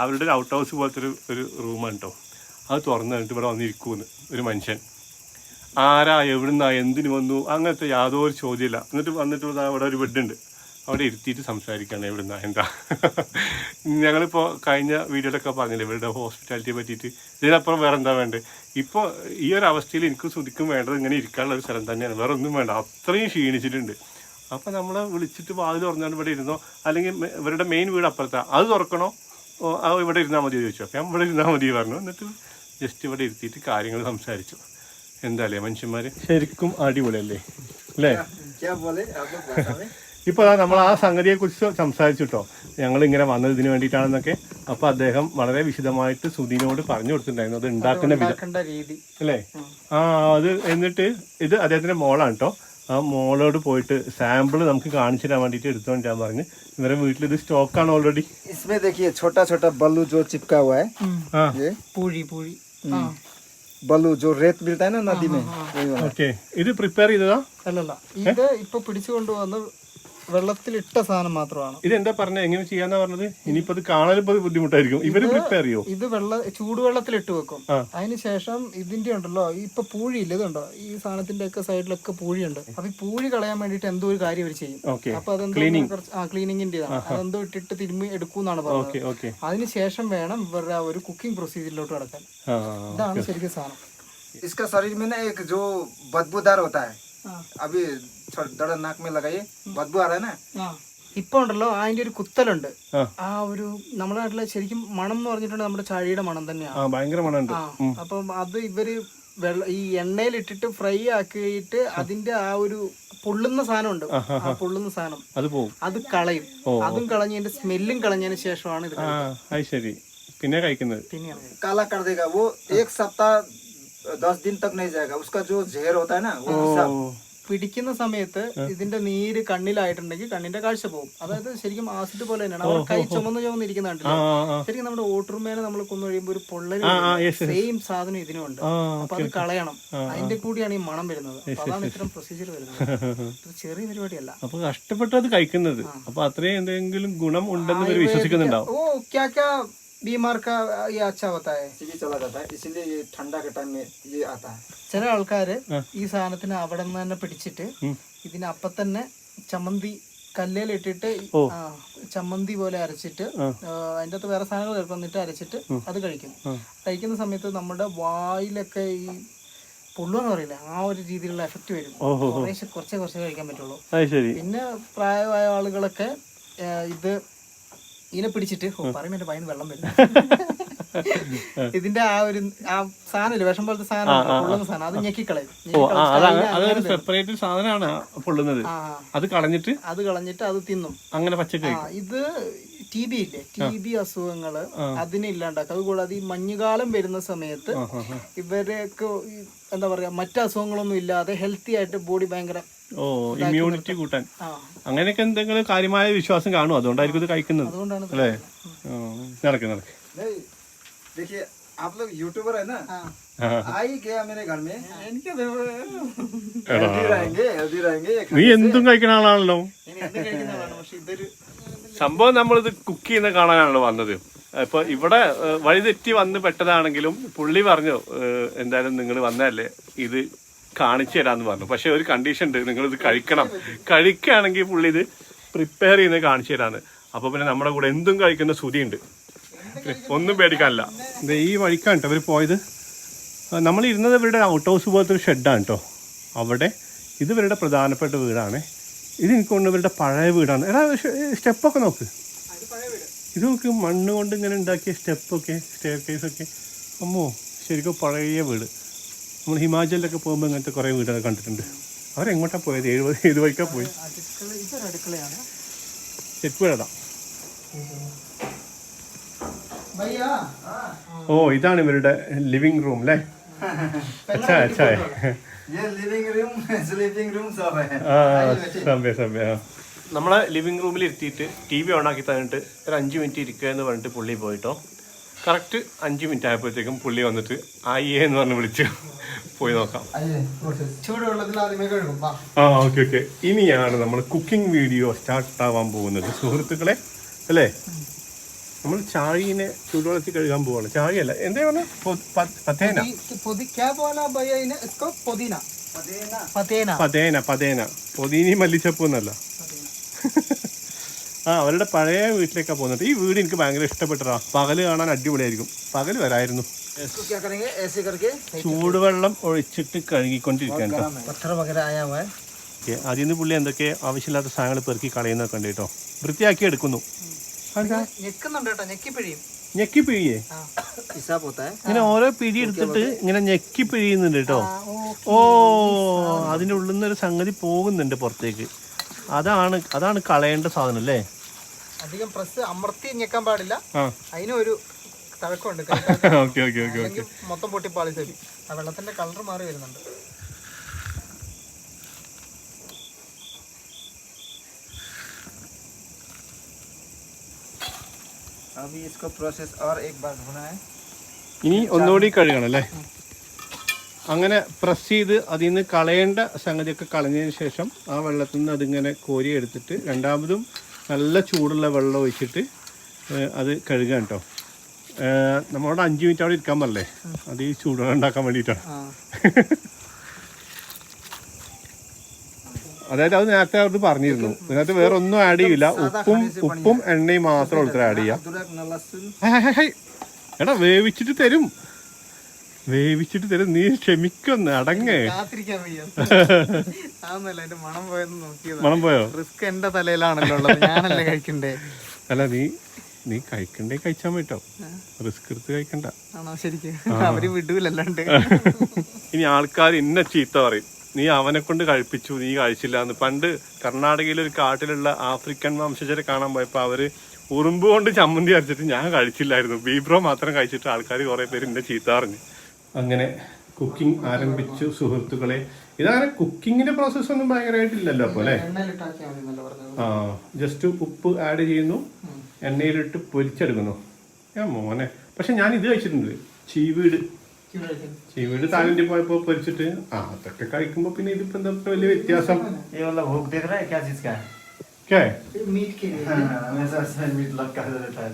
അവരുടെ ഒരു ഔട്ട് ഹൗസ് പോലത്തെ ഒരു റൂമാണ് കേട്ടോ. അത് തുറന്നു കഴിഞ്ഞിട്ട് ഇവിടെ വന്നിരിക്കുമെന്ന് ഒരു മനുഷ്യൻ. ആരാ, എവിടുന്നാ, എന്തിനു വന്നു, അങ്ങനത്തെ യാതൊരു ചോദ്യമില്ല. വന്നിട്ട് അവിടെ ഒരു ബെഡുണ്ട്, അവിടെ ഇരുത്തിയിട്ട് സംസാരിക്കുകയാണ് എവിടുന്നാ എന്താ. ഞങ്ങളിപ്പോൾ കഴിഞ്ഞ വീഡിയോയിലൊക്കെ പറഞ്ഞില്ലേ ഇവരുടെ ഹോസ്പിറ്റാലിറ്റിയെ പറ്റിയിട്ട്. ഇതിനപ്പുറം വേറെ എന്താ വേണ്ടത്? ഇപ്പോൾ ഈ ഒരു അവസ്ഥയിൽ എനിക്ക് ശ്രുതിക്കും വേണ്ടത് ഇങ്ങനെ ഇരിക്കാനുള്ള ഒരു സ്ഥലം തന്നെയാണ്, വേറെ ഒന്നും വേണ്ട. അത്രയും ക്ഷീണിച്ചിട്ടുണ്ട്. അപ്പോൾ നമ്മളെ വിളിച്ചിട്ട് വാതിൽ തുറന്നാണ് ഇവിടെ ഇരുന്നോ, അല്ലെങ്കിൽ ഇവരുടെ മെയിൻ വീട് അപ്പുറത്താണ്, അത് തുറക്കണോ, ഇവിടെ ഇരുന്നാൽ മതി ചോദിച്ചു. അപ്പോൾ ഞാൻ ഇവിടെ ഇരുന്നാൽ മതി പറഞ്ഞു. എന്നിട്ട് ജസ്റ്റ് ഇവിടെ ഇരുത്തിയിട്ട് കാര്യങ്ങൾ സംസാരിച്ചു. എന്താ അല്ലേ മനുഷ്യന്മാർ, ശരിക്കും അടിപൊളിയല്ലേ അല്ലേ? ഇപ്പോൾ നമ്മൾ ആ സംഗതിയെക്കുറിച്ച് സംസാരിച്ചിട്ടോ, ഞങ്ങളിങ്ങനെ വന്നത് ഇതിന് വേണ്ടിയിട്ടാണെന്നൊക്കെ. അപ്പോൾ അദ്ദേഹം വളരെ വിശദമായിട്ട് സുധീനോട് പറഞ്ഞു കൊടുത്തിട്ടുണ്ടായിരുന്നു അത് ഉണ്ടാക്കുന്ന രീതി അല്ലേ? ആ അത് എന്നിട്ട് ഇത് അദ്ദേഹത്തിൻ്റെ മോളാണ് കേട്ടോ. ആ മോളോട് പോയിട്ട് സാമ്പിൾ നമുക്ക് കാണിച്ചു തരാൻ വേണ്ടിയിട്ട് എടുത്തോണ്ട് ഞാൻ പറഞ്ഞു. ഇവരെ വീട്ടിൽ ഇത് സ്റ്റോക്കാണ് ഓൾറെഡി. इसमें देखिए छोटा छोटा बल्लू जो चिपका हुआ है, ये पूरी बल्लू जो रेत मिलता है ना नदी में, ഓക്കെ. ഇത് പ്രിപ്പയർ ചെയ്തതാ? അല്ലല്ല, ഇത് ഇപ്പൊ പിടിച്ചുകൊണ്ടുവന്ന് വെള്ളത്തിലിട്ട സാധനം മാത്രമാണ്. ഇത് എന്താ പറഞ്ഞത്, എങ്ങനെ ചെയ്യാന്നാ പറഞ്ഞത്? ഇനിയിപ്പോ ഇത് കാണാനിപ്പോ ബുദ്ധിമുട്ടായിരിക്കും. ഇവര് പ്രിപ്പയർ ചെയ്യോ? ഇത് ചൂടുവെള്ളത്തിലിട്ട് വെക്കും. അതിനുശേഷം ഇതിന്റെ ഉണ്ടല്ലോ ഇപ്പൊ പൂഴിയില്ല, ഇതുണ്ടോ ഈ സാധനത്തിന്റെ ഒക്കെ സൈഡിലൊക്കെ പൂഴിയുണ്ട്. അപ്പൊ ഈ പൂഴി കളയാൻ വേണ്ടിട്ട് എന്തോ ഒരു കാര്യം അവർ ചെയ്യും. അപ്പൊ അതെന്തോ ക്ലീനിങ്ങിന്റെ അതെന്തോ ഇട്ടിട്ട് തിരുമ്മി എടുക്കൂന്നാണ് പറഞ്ഞത്. അതിനുശേഷം വേണം ഇവരുടെ ഒരു കുക്കിംഗ് പ്രൊസീജിയറിലോട്ട് കടക്കാൻ. ഇതാണ് ശരിക്കും സാധനം. इसका शरीर में ना एक जो बदबूदार होता है, अभी थोड़ा नाक में लगाइए, बदबू आ रहा है ना. ഇപ്പൊ ഉണ്ടല്ലോ അതിന്റെ ഒരു കുത്തലുണ്ട്. ആ ഒരു നമ്മുടെ നാട്ടിലെ ശരിക്കും മണം എന്ന് പറഞ്ഞിട്ടുണ്ടെങ്കിൽ നമ്മുടെ ചാഴിയുടെ മണം തന്നെയാണ്. ഭയങ്കര മണമുണ്ട്. അപ്പം അത് ഇവര് ഈ എണ്ണയിലിട്ടിട്ട് ഫ്രൈ ആക്കിയിട്ട് അതിന്റെ ആ ഒരു പൊള്ളുന്ന സാധനം ഉണ്ട്, ആ പൊള്ളുന്ന സാധനം അത് കളയും. അതും കളഞ്ഞതിന്റെ സ്മെല്ലും കളഞ്ഞതിന് ശേഷമാണ് ഇത് ശരി പിന്നെ കഴിക്കുന്നത്. काला कर देगा वो. एक सप्ताह 10 दिन तक नहीं जाएगा, उसका जो जहर होता है ना वो सब പിടിക്കുന്ന സമയത്ത് ഇതിന്റെ നീര് കണ്ണിലായിട്ടുണ്ടെങ്കിൽ കണ്ണിന്റെ കാഴ്ച പോകും. അതായത് ശരിക്കും ആസിഡ് പോലെ തന്നെയാണ്. അവർ കൈ ചുമന്നിരിക്കുന്ന കണ്ടില്ല. ശരിക്കും നമ്മുടെ ഓട്ടർമേനെ നമ്മൾ കൊന്നു കഴിയുമ്പോൾ ഒരു പൊള്ളല് സെയിം സാധനം ഇതിനുണ്ട്. അപ്പൊ അത് കളയണം. അതിന്റെ കൂടിയാണ് ഈ മണം വരുന്നത്. അപ്പൊ അതാണ് ഇത്തരം പ്രൊസീജിയർ വരുന്നത്. ഇത് ചെറിയ പരിപാടിയല്ല. അപ്പൊ കഷ്ടപ്പെട്ടത് കഴിക്കുന്നത്. അപ്പൊ അത്രയും എന്തെങ്കിലും ഗുണം ഉണ്ടെന്ന് ഇവർ വിശ്വസിക്കുന്നുണ്ടാവും. ഓ ക്യാ ക്യാ बीमार का ये अच्छा होता है, चला जाता है, इसीलिए ये ठंडा के टाइम में ये आता है. ചില ആൾക്കാര് ഈ സാധനത്തിന് അവിടെ നിന്ന് തന്നെ പിടിച്ചിട്ട് ഇതിനപ്പം തന്നെ ചമ്മന്തി കല്ലേലിട്ടിട്ട് ചമ്മന്തി പോലെ അരച്ചിട്ട് അതിൻ്റെ അകത്ത് വേറെ സാധനങ്ങൾ ചേർന്നിട്ട് അരച്ചിട്ട് അത് കഴിക്കും. കഴിക്കുന്ന സമയത്ത് നമ്മുടെ വായിലൊക്കെ ഈ പൊള്ളുവെന്ന് പറയില്ല, ആ ഒരു രീതിയിലുള്ള എഫക്റ്റ് വരും. കുറച്ചേ കഴിക്കാൻ പറ്റുള്ളൂ. പിന്നെ പ്രായമായ ആളുകളൊക്കെ ഇത് ഇതിനെ പിടിച്ചിട്ട് പറയുമ്പോൾ എന്റെ ഭയന്ന് വെള്ളം വരും. ഇതിന്റെ ആ ഒരു ആ സാധനം വിഷം പോലത്തെ സാധനം പൊള്ളുന്ന സാധനം അത് ഞെക്കിക്കളയും. സെപ്പറേറ്റ് സാധനമാണ് പൊള്ളുന്നത്. അത് കളഞ്ഞിട്ട് അത് തിന്നും അങ്ങനെ പച്ചക്കറി. ഇത് TB ഇല്ലേ, TB അസുഖങ്ങള് അതിനെ ഇല്ലാണ്ടാക്കും. അതുകൂടാതെ ഈ മഞ്ഞുകാലം വരുന്ന സമയത്ത് ഇവരൊക്കെ എന്താ പറയാ മറ്റു അസുഖങ്ങളൊന്നും ഇല്ലാതെ ഹെൽത്തി ആയിട്ട് ബോഡി ഭയങ്കര ഇമ്മ്യൂണിറ്റി കൂട്ടാൻ അങ്ങനെയൊക്കെ എന്തെങ്കിലും കാര്യമായ വിശ്വാസം കാണും. അതുകൊണ്ടായിരിക്കും ഇത് കഴിക്കുന്നത് അല്ലേ? നടക്ക് देखिए आप लोग यूट्यूबर है ना, आई गया मेरे घर में, हेल्दी रहेंगे. നീ എന്തും കഴിക്കുന്ന ആളാണല്ലോ. സംഭവം നമ്മളിത് കുക്ക് ചെയ്യുന്ന കാണാനാണല്ലോ വന്നത്. ഇപ്പൊ ഇവിടെ വഴിതെറ്റി വന്ന് പെട്ടതാണെങ്കിലും പുള്ളി പറഞ്ഞു എന്തായാലും നിങ്ങൾ വന്നതല്ലേ ഇത് കാണിച്ചു തരാന്ന് പറഞ്ഞു. പക്ഷെ ഒരു കണ്ടീഷൻ ഉണ്ട്, നിങ്ങൾ ഇത് കഴിക്കുകയാണെങ്കിൽ പുള്ളി ഇത് പ്രിപ്പയർ ചെയ്യുന്നത് കാണിച്ചു തരാന്ന്. അപ്പൊ പിന്നെ നമ്മുടെ കൂടെ എന്തും കഴിക്കുന്ന ശ്രുതിയുണ്ട്, ഒന്നും പേടിക്കാനില്ല. ഈ വഴിക്കാണ് കേട്ടോ ഇവർ പോയത്. നമ്മൾ ഇരുന്നത് ഇവരുടെ ഔട്ട് ഹൗസ് പോലത്തെ ഒരു ഷെഡാണ് കേട്ടോ അവിടെ. ഇത് ഇവരുടെ പ്രധാനപ്പെട്ട വീടാണ്. ഇത് എനിക്ക് കൊണ്ട് ഇവരുടെ പഴയ വീടാണ്. എടാ സ്റ്റെപ്പൊക്കെ നോക്ക്, ഇത് നോക്ക്, മണ്ണ് കൊണ്ട് ഇങ്ങനെ ഉണ്ടാക്കിയ സ്റ്റെപ്പൊക്കെ സ്റ്റെയർ കേസൊക്കെ. അമ്മോ ശരിക്കും പഴയ വീട്. നമ്മൾ ഹിമാചലിലൊക്കെ പോകുമ്പോൾ ഇങ്ങനത്തെ കുറേ വീടൊക്കെ കണ്ടിട്ടുണ്ട്. അവരെങ്ങോട്ടാണ് പോയത്? ഏത് വഴിക്കാണ് പോയി? ചെരുപ്പ് വീടാ. ഓ ഇതാണ് ഇവരുടെ ലിവിംഗ് റൂം അല്ലേ? अच्छा अच्छा है ये लिविंग रूम स्लीपिंग रूम सब है. നമ്മളെ ലിവിംഗ് റൂമിൽ ഇരുത്തിയിട്ട് TV ഓൺ ആക്കി തന്നിട്ട് ഒരു 5 മിനിറ്റ് ഇരിക്കുക എന്ന് പറഞ്ഞിട്ട് പുള്ളി പോയിട്ടോ. കറക്റ്റ് 5 മിനിറ്റ് ആയപ്പോഴത്തേക്കും പുള്ളി വന്നിട്ട് ആയിയെ എന്ന് പറഞ്ഞ് വിളിച്ചു. പോയി നോക്കാം. ഓക്കെ. ഇനിയാണ് നമ്മൾ കുക്കിംഗ് വീഡിയോ സ്റ്റാർട്ട് ആവാൻ പോകുന്നത് സുഹൃത്തുക്കളെ അല്ലേ? നമ്മൾ ചായനെ ചൂടുവെള്ളത്തിൽ കഴുകാൻ പോവാണ്. ചായയല്ല എന്താ പറഞ്ഞ പൊതീന മല്ലിച്ചപ്പൂ എന്നല്ല. അവരുടെ പഴയ വീട്ടിലേക്കാണ് പോകുന്നത്. ഈ വീട് എനിക്ക് ഭയങ്കര ഇഷ്ടപ്പെട്ടതാ. പകല് കാണാൻ അടിപൊളിയായിരിക്കും. പകല് വരായിരുന്നു. ചൂടുവെള്ളം ഒഴിച്ചിട്ട് കഴുകിക്കൊണ്ടിരിക്കാൻ. അതിൽ നിന്ന് പുള്ളി എന്തൊക്കെ ആവശ്യമില്ലാത്ത സാധനങ്ങൾ പെറുക്കി കളയുന്നൊക്കെ ഉണ്ട് കേട്ടോ. വൃത്തിയാക്കി എടുക്കുന്നു. ഞെക്കി പിഴിയേ ഇങ്ങനെ ഓരോ പിഴി എടുത്തിട്ട് ഇങ്ങനെ ഞെക്കി പിഴിയുന്നുണ്ട് കേട്ടോ. ഓ അതിൻ്റെ ഉള്ളിൽ നിന്നൊരു സംഗതി പോകുന്നുണ്ട് പുറത്തേക്ക്. അതാണ് കളയേണ്ട സാധനം അല്ലേ? അധികം പ്രസ് അമർത്തി ഞെക്കാൻ പാടില്ല. അതിനൊരു തഴക്കമുണ്ട്. മൊത്തം പൊട്ടിപ്പാളി തരും. ആ വെള്ളത്തിന്റെ കളർ മാറി വരുന്നുണ്ട്. अभी इसको प्रोसेस और एक बार धोना है. ഇനി ഒന്നുകൂടി കഴുകണം അല്ലേ? അങ്ങനെ പ്രസ് ചെയ്ത് അതിൽ നിന്ന് കളയേണ്ട സംഗതിയൊക്കെ കളഞ്ഞതിന് ശേഷം ആ വെള്ളത്തിൽ നിന്ന് അതിങ്ങനെ കോരി എടുത്തിട്ട് രണ്ടാമതും നല്ല ചൂടുള്ള വെള്ളം ഒഴിച്ചിട്ട് അത് കഴുകാൻ കേട്ടോ. നമ്മളോട് 5 മിനിറ്റ് അവിടെ ഇരിക്കാൻ പറ്റില്ലേ? അത് ഈ ചൂടുവെള്ളം ഉണ്ടാക്കാൻ വേണ്ടിയിട്ടാണ്. അതായത് അത് നേരത്തെ അവർ പറഞ്ഞിരുന്നു. ഇതിനകത്ത് വേറെ ഒന്നും ആഡ് ചെയ്യില്ല. ഉപ്പും എണ്ണയും മാത്രം ഉൾത്ര ആഡ് ചെയ്യാം. എടാ വേവിച്ചിട്ട് തരും. നീ ക്ഷമിക്കൊന്ന് അടങ്ങ്. മണം പോയോ? റിസ്ക് എന്റെ തലയിലാണല്ലോ ഉള്ളത്. ഞാനല്ലേ കഴിക്കണ്ടേ? അല്ല നീ കഴിക്കണ്ടേ കഴിച്ചാൻ പറ്റോ? റിസ്ക് എടുത്ത് കഴിക്കണ്ട. അവര് വിടൂലല്ലാണ്ട്. ഇനി ആൾക്കാർ ഇന്ന ചീത്ത പറയും, നീ അവനെ കൊണ്ട് കഴിപ്പിച്ചു, നീ കഴിച്ചില്ല എന്ന്. പണ്ട് കർണാടകയിലെ ഒരു കാട്ടിലുള്ള ആഫ്രിക്കൻ വംശജരെ കാണാൻ പോയപ്പോൾ അവര് ഉറുമ്പ് കൊണ്ട് ചമ്മന്തി അരച്ചിട്ട് ഞാൻ കഴിച്ചില്ലായിരുന്നു. ബീബ്രോ മാത്രം കഴിച്ചിട്ട് ആൾക്കാർ കുറെ പേര് എന്റെ ചീത്ത പറഞ്ഞു. അങ്ങനെ കുക്കിംഗ് ആരംഭിച്ചു സുഹൃത്തുക്കളെ. ഇതങ്ങനെ കുക്കിങ്ങിന്റെ പ്രോസസ്സ് ഒന്നും ഭയങ്കരമായിട്ടില്ലല്ലോ അപ്പോൾ അല്ലേ? എണ്ണയിലിട്ടാക്കിയാൽ മതി എന്നല്ലേ പറഞ്ഞത്. ആ, ജസ്റ്റ് ഉപ്പ് ആഡ് ചെയ്യുന്നു, എണ്ണയിലിട്ട് പൊരിച്ചെടുക്കുന്നു. മോനെ, പക്ഷെ ഞാൻ ഇത് കഴിച്ചിട്ടുണ്ട്, ചീവീട്. ചീവീട് തായ്ലൻഡിൽ പോയപ്പോൾ പൊരിച്ചിട്ട് അതൊക്കെ കഴിക്കുമ്പോൾ പിന്നെ ഇതിപ്പോ എന്താ വലിയ വ്യത്യാസം? ये वाला भूख देख रहा है क्या चीज का है? क्या है? मीट के लिए हमेशा इसमें मीट लटका रहता है।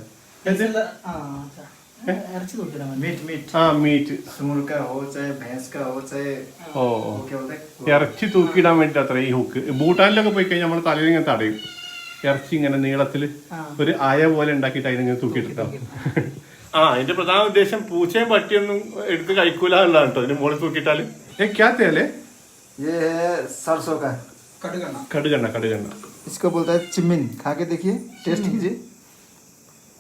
ഇറച്ചി നോക്കിയാൽ മതി. मीट मीट ആ, മീറ്റ്. सुअर का हो चाहे भैंस का हो चाहे ഓ, वो क्या बोलते हैं, ഇറച്ചി തൂക്കിയിടാൻ വേണ്ടിട്ട് അത്ര ഈ ഹുക്ക്. ഭൂട്ടാനിലൊക്കെ പോയി കഴിഞ്ഞാൽ നമ്മൾ തലയിൽ ഇങ്ങനെ തടയും, ഇറച്ചി ഇങ്ങനെ നീളത്തിൽ ഒരു അയ പോലെ ഉണ്ടാക്കിയിട്ട് അതിനിങ്ങനെ തൂക്കിയിട്ടിട്ടാവും. ആ, അതിന്റെ പ്രധാന ഉദ്ദേശം പൂച്ചയും പട്ടിയൊന്നും എടുത്ത് കഴിക്കൂല എന്നുള്ളതാണ് കേട്ടോ. ഇതിന് മുകളിൽ തൂക്കിയിട്ടാല് ക്യാത്തല്ലേ? ये है सरसों का, കടുകെണ്ണ. കടുകെണ്ണ. കടുകെണ്ണ इसको बोलता है चिमिन। खा के देखिए, टेस्ट कीजिए।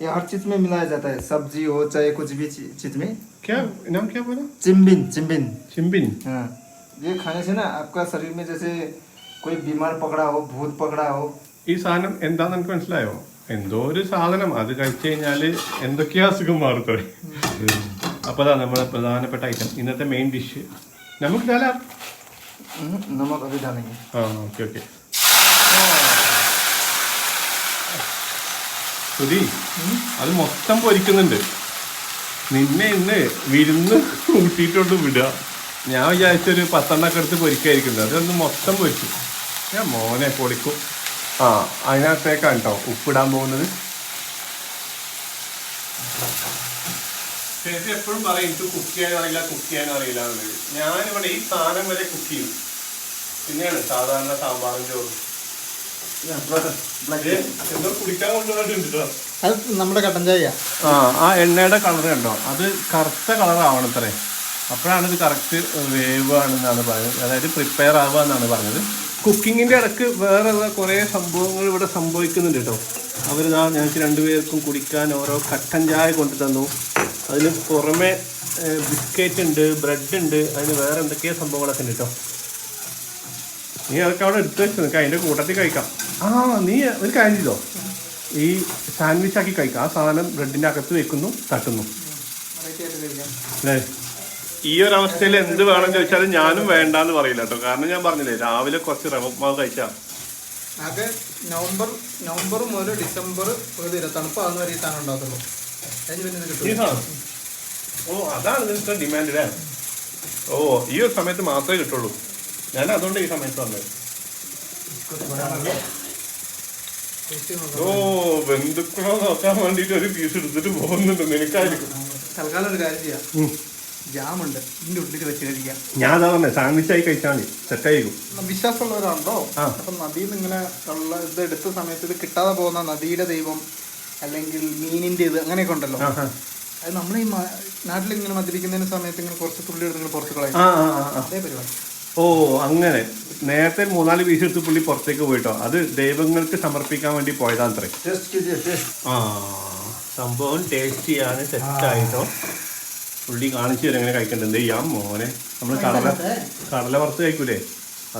ये हर चीज में मिलाया जाता है, सब्जी हो चाहे कुछ भी चीज में। क्या नाम क्या बोला? चिम्बिन चिम्बिन। चिम्बिन। हाँ, ये खाने से ना आपका शरीर में जैसे कोई बीमार पकड़ा हो, भूत पकड़ा हो। ഈ സാധനം എന്താന്ന് എനിക്ക് മനസ്സിലായോ? എന്തോ ഒരു സാധനം, അത് കഴിച്ചു കഴിഞ്ഞാല് എന്തൊക്കെയോ അസുഖം മാറത്തോ. അപ്പൊ അതാ നമ്മുടെ പ്രധാനപ്പെട്ട ഐറ്റം, ഇന്നത്തെ മെയിൻ ഡിഷ്. നമുക്ക് ഇടാലോ? नमक अभी डालेंगे। ആ, ഓക്കെ ഓക്കെ. സുധി, അത് മൊത്തം പൊരിക്കുന്നുണ്ട്. നിന്നെ ഇന്ന് വിരുന്ന് കൂട്ടിയിട്ടോണ്ട് വിടുക. ഞാൻ വിചാരിച്ചൊരു 10 എണ്ണൊക്കെ എടുത്ത് പൊരിക്കായിരിക്കുന്നത്, അതൊന്ന് മൊത്തം പൊരിച്ചു. ഞാൻ മോനെ പൊളിക്കും. ആ, അതിനകത്തേക്കാണ് കേട്ടോ ഉപ്പിടാൻ പോകുന്നത്. ചേച്ചി എപ്പോഴും പറയും എനിക്ക് കുക്ക് ചെയ്യാൻ അറിയില്ല എന്നുള്ളത്. ഞാനിവിടെ ഈ സാധനം വരെ കുക്ക് ചെയ്യും. പിന്നെയാണ് സാധാരണ സാമ്പാറും ചോറും. എന്തോ കുടിക്കാൻ കൊണ്ടുവന്നിട്ടുണ്ട്. അത് നമ്മുടെ കട്ടൻ ചായ. ആ എണ്ണയുടെ കളർ കണ്ടോ, അത് കറുത്ത കളറാവണത്രേ. അപ്പോഴാണ് ഇത് കറക്റ്റ് വേവ് ആണെന്നാണ് പറഞ്ഞത്, അതായത് പ്രിപ്പയർ ആവുക എന്നാണ് പറഞ്ഞത്. കുക്കിങ്ങിൻ്റെ ഇടയ്ക്ക് വേറെ കുറേ സംഭവങ്ങൾ ഇവിടെ സംഭവിക്കുന്നുണ്ട് കേട്ടോ. അവരിതാ ഞങ്ങൾക്ക് രണ്ടുപേർക്കും കുടിക്കാൻ ഓരോ കട്ടൻ ചായ കൊണ്ടു തന്നു. അതിന് പുറമെ ബിസ്ക്കറ്റ് ഉണ്ട്, ബ്രെഡ് ഉണ്ട്, അതിന് വേറെ എന്തൊക്കെയോ സംഭവങ്ങളൊക്കെ ഉണ്ട് കേട്ടോ. നീ അതൊക്കെ അവിടെ എടുത്ത് വെച്ച് നിൽക്കാം, അതിൻ്റെ കൂട്ടത്തിൽ കഴിക്കാം. നീ ഒരു കാര്യം ചെയ്തോ, ഈ സാൻഡ്വിച്ച് ആക്കി കഴിക്കാം. ആ സാധനം ബ്രെഡിൻ്റെ അകത്ത് വെക്കുന്നു, തട്ടുന്നു അല്ലേ? ഈ ഒരു അവസ്ഥയിൽ എന്ത് വേണം ചോദിച്ചാൽ ഞാനും വേണ്ടാന്ന് പറയില്ല കേട്ടോ. കാരണം ഞാൻ പറഞ്ഞില്ലേ, രാവിലെ കുറച്ച് റവ ഉപ്മാവ് കഴിച്ചാൽ അത് നവംബർ മുതൽ ഡിസംബർ തണുപ്പാകുന്ന വരെ ഈ സാധനം ഉണ്ടാകത്തുള്ളൂ. ഈ സാധനം അതാണ് നിങ്ങൾക്ക് ഡിമാൻഡ് അല്ലേ? ഈ ഒരു സമയത്ത് മാത്രമേ കിട്ടുള്ളൂ. ഞാൻ അതുകൊണ്ട് ഈ സമയത്ത് വന്നത്. ബന്ധുക്കളോ നോക്കാൻ വേണ്ടിട്ട് ഒരു പീസ് എടുത്തിട്ട് പോകുന്നുണ്ട്. നിനക്കായിരിക്കും. തൽക്കാലം ഒരു കാര്യം ചെയ്യാം, ജാമുണ്ട് ഇതിന്റെ ഉള്ളിൽ വെച്ച് കഴിക്കാം. ഞാൻ അതാ പറഞ്ഞത്, സാൻഡ്വിച്ച് ആയി കഴിച്ചാൽ മതി, സെറ്റായിരിക്കും. വിശ്വാസമുള്ളവരാണല്ലോ. അപ്പം നദിയിൽ നിന്ന് ഇങ്ങനെ ഉള്ള ഇത് എടുത്ത സമയത്ത് ഇത് കിട്ടാതെ പോകുന്ന നദിയുടെ ദൈവം അല്ലെങ്കിൽ മീനിന്റെ ഇത് അങ്ങനെയൊക്കെ ഉണ്ടല്ലോ. അത് നമ്മൾ ഈ നാട്ടിൽ ഇങ്ങനെ മദ്യപിക്കുന്നതിന് സമയത്ത് ഇങ്ങനെ കുറച്ച് തുള്ളി എടുത്ത് ഇങ്ങനെ പുറത്ത് കളയും. അതേ പരിപാടി. അങ്ങനെ നേരത്തെ 3-4 പീസ് എടുത്ത് പുള്ളി പുറത്തേക്ക് പോയിട്ടോ. അത് ദൈവങ്ങൾക്ക് സമർപ്പിക്കാൻ വേണ്ടി പോയതാത്രേ. സംഭവം ടേസ്റ്റ് ചെയ്യാൻ സെറ്റായിട്ടോ. പുള്ളി കാണിച്ചു തരും എങ്ങനെ കഴിക്കണ്ട. എന്ത് ചെയ്യാം മോനെ, നമ്മൾ കടല വറുത്ത് കഴിക്കൂലേ,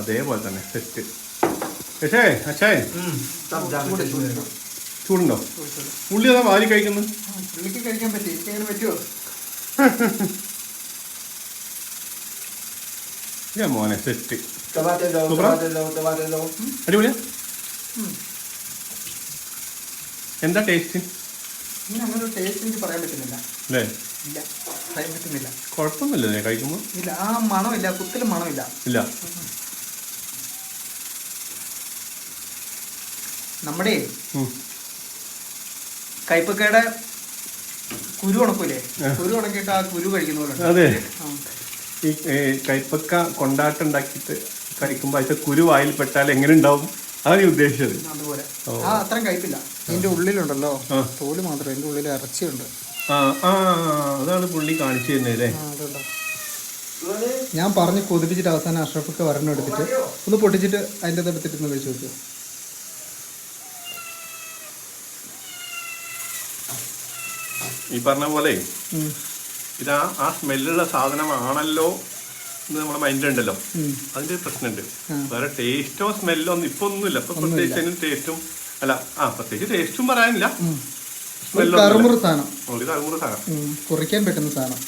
അതേപോലെ തന്നെ സെറ്റ്. പക്ഷേ അച്ഛേ ചൂടുണ്ടോ? പുള്ളി അതാ വാരി കഴിക്കുന്നു. പുള്ളിക്ക് കഴിക്കാൻ പറ്റി, എനിക്ക് അങ്ങനെ പറ്റുമോ? മോനെ സെറ്റ്. അടിപൊളിയാ. എന്താ ടേസ്റ്റ്? അങ്ങനെ ഒരു ടേസ്റ്റ് എനിക്ക് പറയാൻ പറ്റുന്നില്ല. അല്ലേ? ഇല്ല, പറയാൻ പറ്റുന്നില്ല. കുഴപ്പമൊന്നുമില്ല കഴിക്കുമ്പോൾ. ഇല്ല, ആ മണമില്ല, കുത്തിലും മണമില്ല. ഇല്ല. നമ്മുടെ കൈപ്പക്കയുടെ കുരു ഉണക്കൂലേ, കുരു ഉണക്കിയിട്ട് ആ കുരു കഴിക്കുന്ന പോലെ. അതെ, ഈ കൈപ്പക്ക കൊണ്ടാട്ടുണ്ടാക്കിയിട്ട് കഴിക്കുമ്പോൾ അതിന്റെ കുരു വായിൽ പെട്ടാൽ എങ്ങനെ ഉണ്ടാവും, അതാണ് ഉദ്ദേശിച്ചത്. അതുപോലെ അത്രയും കയ്പില്ല. ഇതിന്റെ ഉള്ളിലുണ്ടല്ലോ തോല് മാത്രം, ഇതിന്റെ ഉള്ളിൽ ഇറച്ചിയുണ്ട്. അതാണ് പുള്ളി കാണിച്ചു തരുന്നത്. ഞാൻ പറഞ്ഞ് കൊതിപ്പിച്ചിട്ട് അവസാനം അഷ്റഫൊക്കെ വരണം എടുത്തിട്ട് ഒന്ന് പൊട്ടിച്ചിട്ട് അതിൻ്റെ എടുത്തിട്ട് ഒന്ന് കഴിച്ചു നോക്കിയോ. ഈ പറഞ്ഞ പോലെ ഇതാ ആ സ്മെല്ലുള്ള സാധനമാണല്ലോ എന്ന് നമ്മുടെ മൈൻഡിലുണ്ടല്ലോ, അതിന്റെ പ്രശ്നമുണ്ട്. വേറെ ടേസ്റ്റോ സ്മെല്ലോ ഒന്നും ഇപ്പൊ ഒന്നുമില്ല. ഇപ്പൊ പ്രത്യേകിച്ച് അതിന് ടേസ്റ്റും അല്ല, പ്രത്യേകിച്ച് ടേസ്റ്റും പറയാനില്ല. കറുമുറ സാധനം, കുറിക്കാൻ പറ്റുന്ന സാധനം.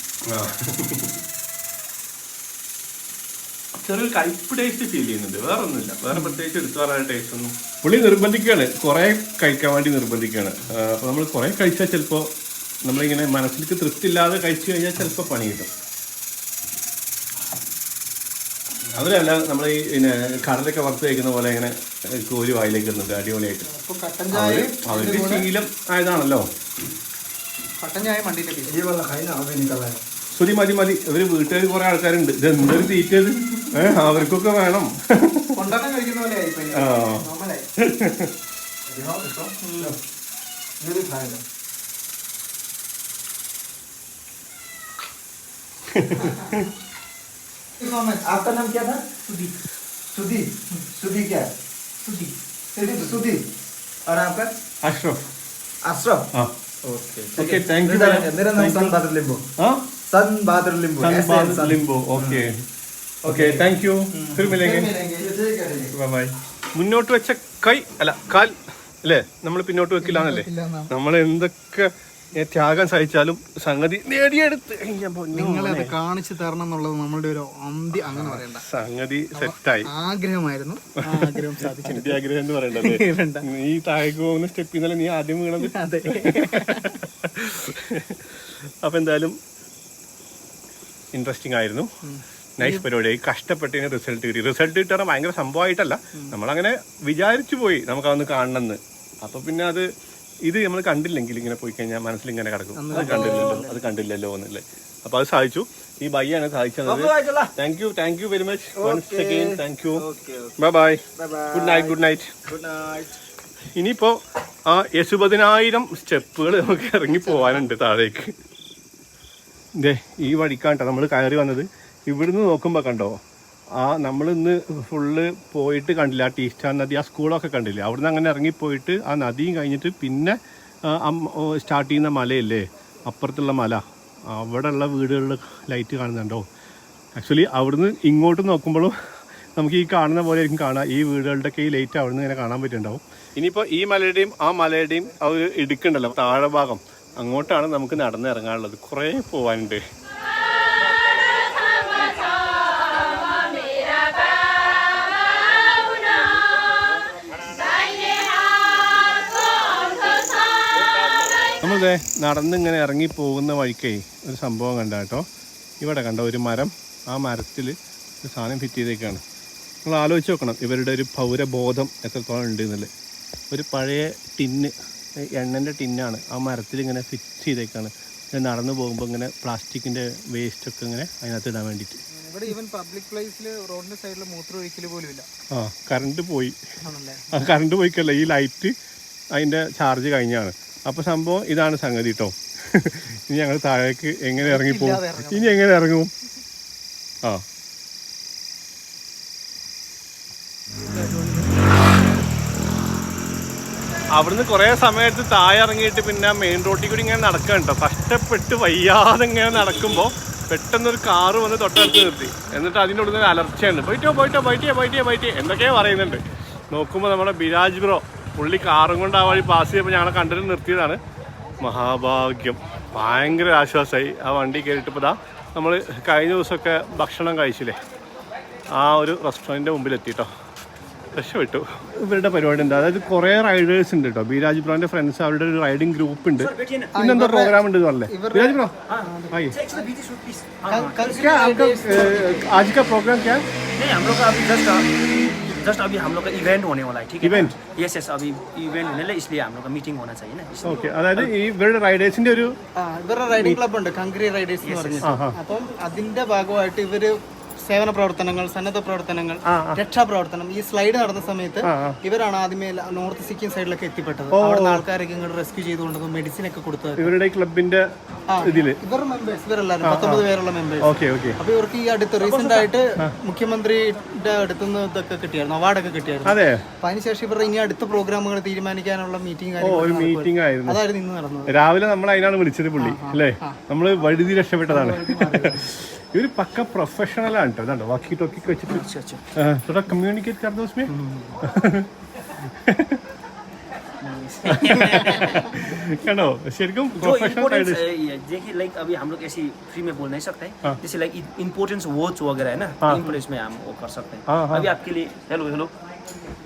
ചെറിയൊരു കയ്പ് ടേസ്റ്റ് ഫീൽ ചെയ്യുന്നുണ്ട്, വേറെ ഒന്നുമില്ല, വേറെ പ്രത്യേകിച്ച് എടുത്തു പറയാൻ ടേസ്റ്റ് ഒന്നും. പുള്ളി നിർബന്ധിക്കുകയാണ്, കുറേ കഴിക്കാൻ വേണ്ടി നിർബന്ധിക്കുകയാണ്. അപ്പോൾ നമ്മൾ കുറേ കഴിച്ചാൽ ചിലപ്പോൾ നമ്മളിങ്ങനെ മനസ്സിലേക്ക് തൃപ്തി ഇല്ലാതെ കഴിച്ചു കഴിഞ്ഞാൽ ചിലപ്പോൾ പണി കിട്ടും. അവരല്ല നമ്മൾ ഈ പിന്നെ കടലൊക്കെ വറുത്ത് കഴിക്കുന്ന പോലെ ഇങ്ങനെ കോരി വായിലേക്ക് ഇടുന്നുണ്ട് അടിപൊളിയായിട്ട്. അവർക്ക് ശീലം ആയതാണല്ലോ. സുതി മതി മതി, ഇവര് വീട്ടുകാർ കുറെ ആൾക്കാരുണ്ട്, ഇത് എന്തൊരു തീറ്റത്, അവർക്കൊക്കെ വേണം. आपका नाम क्या था? सुधी. सुधी. सुधी क्या? सुधी. सुधी. और आपका? अशरफ. अशरफ. हाँ. Okay thank you. मेरा नाम सन बहादुर लिंबू. हाँ? सन बहादुर लिंबू. Sun Bahadur Limbu. Okay. Okay thank you. फिर मिलेंगे. Bye bye. മുന്നോട്ട് വെച്ച കൈ അല്ല കാൽ അല്ലേ നമ്മൾ പിന്നോട്ട് വെക്കില്ലാന്നല്ലേ. നമ്മൾ എന്തൊക്കെ ത്യാഗം സഹിച്ചാലും സംഗതി നേടിയെടുത്ത് നിങ്ങളെ കാണിച്ചു തരണം എന്നുള്ളത് നമ്മളുടെ ഒരു അന്ത്യ, അങ്ങനെ പറയണ്ട, സംഗതി സെറ്റായി. ആഗ്രഹമായിരുന്നു, ആഗ്രഹം സാധിച്ചു. ആഗ്രഹം എന്ന് പറയണ്ടത് നീ താഴേക്ക് പോകുന്ന സ്റ്റെപ്പിൽ നിന്നല്ലേ നീ ആദ്യം വീണത്. അപ്പൊ എന്തായാലും ഇൻട്രസ്റ്റിംഗ് ആയിരുന്നു, നൈസ് പരിപാടിയായി. കഷ്ടപ്പെട്ടതിന് റിസൾട്ട് കിട്ടി. റിസൾട്ട് കിട്ടാൻ ഭയങ്കര സംഭവമായിട്ടല്ല, നമ്മളങ്ങനെ വിചാരിച്ചു പോയി നമുക്കതൊന്ന് കാണണമെന്ന്. അപ്പൊ പിന്നെ അത് ഇത് നമ്മൾ കണ്ടില്ലെങ്കിൽ ഇങ്ങനെ പോയി കഴിഞ്ഞാൽ മനസ്സിലിങ്ങനെ കിടക്കും, അത് കണ്ടില്ലല്ലോ എന്നല്ലേ. അപ്പൊ അത് സാധിച്ചു, ഈ ബൈയാണ് സാധിച്ചത്. Thank you very much once again. Thank you. Bye bye. Good night. Good night. ഇനിയിപ്പോ ആ 70,000 സ്റ്റെപ്പുകൾ നമുക്ക് ഇറങ്ങി പോവാനുണ്ട് താഴേക്ക്. ഇതേ ഈ വഴിക്കാണ്ടോ നമ്മൾ കയറി വന്നത്. ഇവിടുന്ന് നോക്കുമ്പോൾ കണ്ടോ, ആ നമ്മളിന്ന് ഫുള്ള് പോയിട്ട് കണ്ടില്ല, ആ ടീസ്റ്റാൻ നദി, ആ സ്കൂളൊക്കെ കണ്ടില്ലേ, അവിടുന്ന് അങ്ങനെ ഇറങ്ങിപ്പോയിട്ട് ആ നദിയും കഴിഞ്ഞിട്ട് പിന്നെ സ്റ്റാർട്ട് ചെയ്യുന്ന മലയല്ലേ, അപ്പുറത്തുള്ള മല, അവിടെ ഉള്ള വീടുകളിൽ ലൈറ്റ് കാണുന്നുണ്ടോ. ആക്ച്വലി അവിടുന്ന് ഇങ്ങോട്ട് നോക്കുമ്പോഴും നമുക്ക് ഈ കാണുന്ന പോലെ ആയിരിക്കും കാണാം, ഈ വീടുകളുടെയൊക്കെ ഈ ലൈറ്റ് അവിടുന്ന് ഇങ്ങനെ കാണാൻ പറ്റുന്നുണ്ടാവും. ഇനിയിപ്പോൾ ഈ മലയുടെയും ആ മലയുടെയും ആ ഒരു ഇടുക്കുണ്ടല്ലോ താഴെ ഭാഗം, അങ്ങോട്ടാണ് നമുക്ക് നടന്നിറങ്ങാനുള്ളത്. കുറേ പോകാനുണ്ട്. നമ്മളിതേ നടന്നിങ്ങനെ ഇറങ്ങി പോകുന്ന വഴിക്കേ ഒരു സംഭവം കണ്ട കേട്ടോ. ഇവിടെ കണ്ട ഒരു മരം, ആ മരത്തിൽ ഒരു സാധനം ഫിറ്റ് ചെയ്തേക്കാണ്. നിങ്ങൾ ആലോചിച്ച് നോക്കണം ഇവരുടെ ഒരു പൗരബോധം എത്രത്തോളം ഉണ്ട് എന്നുള്ളത്. ഒരു പഴയ ടിന്ന്, എണ്ണൻ്റെ ടിന്നാണ്, ആ മരത്തിൽ ഇങ്ങനെ ഫിറ്റ് ചെയ്തേക്കാണ്. നടന്നു പോകുമ്പോൾ ഇങ്ങനെ പ്ലാസ്റ്റിക്കിൻ്റെ വേസ്റ്റൊക്കെ ഇങ്ങനെ അതിനകത്ത് ഇടാൻ വേണ്ടിയിട്ട്. ഇവിടെ ഈവൻ പബ്ലിക് പ്ലേസിൽ റോഡിന്റെ സൈഡിൽ മൂത്രം ഒഴിക്കൽ പോലും ഇല്ല. ആ കറണ്ട് പോയി, ആ കറണ്ട് പോയിക്കല്ല, ഈ ലൈറ്റ് അതിൻ്റെ ചാർജ് കഴിഞ്ഞാണ്. അപ്പോൾ സംഭവം ഇതാണ് സംഗതി കേട്ടോ. ഇനി ഞങ്ങൾ താഴേക്ക് എങ്ങനെ ഇറങ്ങിപ്പോകും, ഇനി എങ്ങനെ ഇറങ്ങും? ആ അവിടുന്ന് കുറേ സമയത്ത് താഴെ ഇറങ്ങിയിട്ട് പിന്നെ മെയിൻ റോഡിൽ കൂടി ഇങ്ങനെ നടക്കുക കേട്ടോ. കഷ്ടപ്പെട്ട് വയ്യാതെ ഇങ്ങനെ നടക്കുമ്പോൾ പെട്ടെന്നൊരു കാറ് വന്ന് തൊട്ടടുത്ത് നിർത്തി. എന്നിട്ട് അതിൻ്റെ ഉള്ളിൽ നിന്ന് അലർച്ചയുണ്ട്, പോയിട്ടോ എന്തൊക്കെയോ പറയുന്നുണ്ട്. നോക്കുമ്പോൾ നമ്മുടെ ബിരാജ് ബ്രോ പുള്ളി കാറും കൊണ്ട് ആ വഴി പാസ് ചെയ്തപ്പോൾ ഞങ്ങളെ കണ്ടിട്ട് നിർത്തിയതാണ്. മഹാഭാഗ്യം, ഭയങ്കര ആശ്വാസമായി ആ വണ്ടി കയറിയിട്ട്. ഇപ്പോൾ നമ്മൾ കഴിഞ്ഞ ദിവസമൊക്കെ ഭക്ഷണം കഴിച്ചില്ലേ, ആ ഒരു റെസ്റ്റോറൻറ്റിൻ്റെ മുമ്പിലെത്തിട്ടോ, രക്ഷപ്പെട്ടു. ഇവരുടെ പരിപാടി ഉണ്ട്, അതായത് കുറേ റൈഡേഴ്സ് ഉണ്ട് കേട്ടോ. ബിരാജ് ബ്രോന്റെ ഫ്രണ്ട്സ്, അവരുടെ ഒരു റൈഡിങ് ഗ്രൂപ്പ് ഉണ്ട്. ഇന്നെന്തോ പ്രോഗ്രാം ഉണ്ട് പറഞ്ഞേ ബിരാജ് ബ്രോ. आज का प्रोग्राम क्या है? नहीं, हम लोग का अभी जस्ट अभी हम लोग का इवेंट होने वाला है. ठीक है, इवेंट? यस अभी इवेंट होने वाला, इसलिए हम लोग का मीटिंग होना चाहिए ना. ഓക്കെ, അതായത് ഈ ഇവരുടെ റൈഡേഴ്സിന്റെ ഒരു ഇവരുടെ റൈഡിംഗ് ക്ലബ് ഉണ്ട്, കങ്ക്രി റൈഡേഴ്സ് എന്ന് പറഞ്ഞിട്ട്. അപ്പം അതിന്റെ ഭാഗമായിട്ട് ഇവര് സേവന പ്രവർത്തനങ്ങൾ, സന്നദ്ധ പ്രവർത്തനങ്ങൾ, രക്ഷാപ്രവർത്തനം, ഈ സ്ലൈഡ് നടന്ന സമയത്ത് ഇവരാണ് ആദ്യമേ നോർത്ത് സിക്കിം സൈഡിലൊക്കെ എത്തിപ്പെട്ടത്. അവിടെ ആൾക്കാരൊക്കെ ഇങ്ങോട്ട് റെസ്ക്യൂ ചെയ്തുകൊണ്ട് മെഡിസിൻ ഒക്കെ കൊടുത്തത് ഇവരുടെ ക്ലബിന്റെ ഇതില്. ഇവരുടെ മെമ്പേഴ്സ്, ഇവരെല്ലാരും 19 പേരുള്ള മെമ്പേഴ്സ്. അപ്പൊ ഇവർക്ക് ഈ അടുത്ത് റീസെന്റ് ആയിട്ട് മുഖ്യമന്ത്രിയുടെ അടുത്തുനിന്ന് ഇതൊക്കെ കിട്ടിയായിരുന്നു, അവാർഡൊക്കെ കിട്ടിയായിരുന്നു. അപ്പൊ അതിനുശേഷം ഇവരുടെ ഇനി അടുത്ത പ്രോഗ്രാമുകൾ തീരുമാനിക്കാനുള്ള മീറ്റിംഗ് ആയിരുന്നു. അതായിരുന്നു ഇന്ന് നടന്നത്. രാവിലെ നമ്മൾ അതിനാണ് വിളിച്ചത് പുള്ളി അല്ലേ, നമ്മള് വഴുതി രക്ഷപ്പെട്ടതാണ്. ഇവര് പക്ക പ്രൊഫഷണൽ ആണ് കേട്ടോ. വാക്കി ടോക്കി വെച്ചിട്ട് കമ്മ്യൂണിക്കേറ്റ് കർദോ ഉസ്മേ. കണ്ടോ ശരിക്കും जो പ്രൊഫഷണൽ इम्पोर्टेंस റൈഡേഴ്സ് देखिए लाइक अभी हम लोग ऐसे फ्री में बोल नहीं सकते जैसे लाइक इम्पोर्टेंस वॉच वगैरह है ना इम्पोर्टेंस में हम वो कर सकते हैं अभी आपके लिए हेलो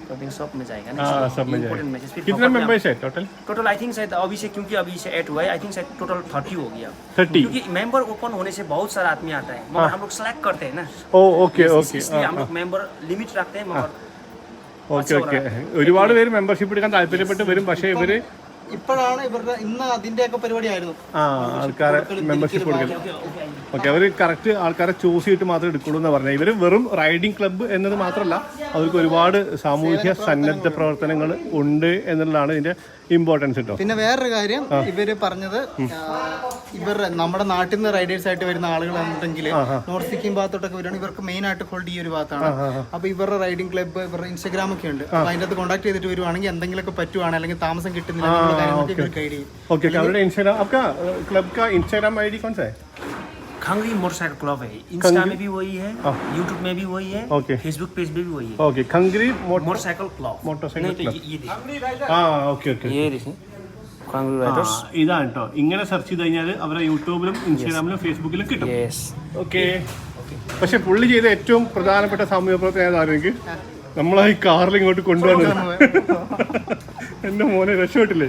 क्लोथिंग शॉप में जाएगा ना सब में इम्पोर्टेंट मैसेज फिर कितने मेंबर्स है टोटल टोटल आई थिंक शायद अभी से क्योंकि अभी से 8 हुआ है आई थिंक शायद टोटल 30 हो गया 30 क्योंकि मेंबर ओपन होने से बहुत सारा आदमी आता है मगर हम लोग सेलेक्ट करते हैं ना ഓ ഓക്കെ ഓക്കെ इसलिए हम लोग मेंबर लिमिट रखते हैं मगर ഓക്കെ ഓക്കെ ഒരുപാട് പേര് മെമ്പർഷിപ്പ് എടുക്കാൻ താല്പര്യപ്പെട്ട് വരും പക്ഷേ ഇവര് ഇപ്പോഴാണ് ഇവരുടെ ഇന്ന് അതിന്റെയൊക്കെ പരിപാടിയായിരുന്നു. ആ ആൾക്കാരെ മെമ്പർഷിപ്പ് കൊടുക്കണം. ഓക്കെ അവർ കറക്റ്റ് ആൾക്കാരെ ചൂസ് ചെയ്തിട്ട് മാത്രമേ എടുക്കുള്ളൂ എന്ന് പറഞ്ഞാൽ ഇവർ വെറും റൈഡിംഗ് ക്ലബ്ബ് എന്നത് മാത്രമല്ല അവർക്ക് ഒരുപാട് സാമൂഹിക സന്നദ്ധ പ്രവർത്തനങ്ങൾ ഉണ്ട് എന്നുള്ളതാണ് ഇതിന്റെ ഇമ്പോർട്ടൻസ് കേട്ടോ. പിന്നെ വേറൊരു കാര്യം ഇവര് പറഞ്ഞത് ഇവർ നമ്മുടെ നാട്ടിൽ നിന്ന് റൈഡേഴ്സ് ആയിട്ട് വരുന്ന ആളുകളുണ്ടെങ്കിൽ നോർത്ത് സിക്കിം ഭാഗത്തോട്ടൊക്കെ വരുവാണെങ്കിൽ ഇവർക്ക് മെയിൻ ആയിട്ട് ഹോൾഡ് ഈ ഒരു ഭാഗത്താണ്. അപ്പൊ ഇവരുടെ റൈഡിംഗ് ക്ലബ്ബ് ഇവരുടെ ഇൻസ്റ്റാഗ്രാം ഒക്കെ ഉണ്ട്. അപ്പൊ അതിന്റെ അകത്ത് കോൺടാക്ട് ചെയ്തിട്ട് വരുവാണെങ്കിൽ എന്തെങ്കിലുമൊക്കെ പറ്റുവാണെങ്കിൽ അല്ലെങ്കിൽ താമസം കിട്ടുന്നില്ല ओके इंस्टाग्राम आपका क्लब का इंस्टाग्राम आईडी कौन सा है? खंगरी मोटरसाइकिल क्लब है, इंस्टा में भी वही है, यूट्यूब में भी वही है, फेसबुक पेज पे भी वही है. Okay Khangri motorcycle club. Motorcycle club. ये देखिए. Okay okay. ये देखिए. खंगरी राइडर्स. ഇതാണ് കേട്ടോ. ഇങ്ങനെ സെർച്ച് ചെയ്ത് കഴിഞ്ഞാൽ അവരുടെ യൂട്യൂബിലും ഇൻസ്റ്റാഗ്രാമിലും ഫേസ്ബുക്കിലും കിട്ടും. ഓക്കെ. പക്ഷെ പുള്ളി ചെയ്ത ഏറ്റവും പ്രധാനപ്പെട്ട സാമൂഹ്യ പ്രവർത്തനം ഏതാണെങ്കിൽ നമ്മളെ ഈ കാറിൽ ഇങ്ങോട്ട് കൊണ്ടുവന്നത് എന്റെ മോനെ രക്ഷപ്പെട്ടില്ലേ?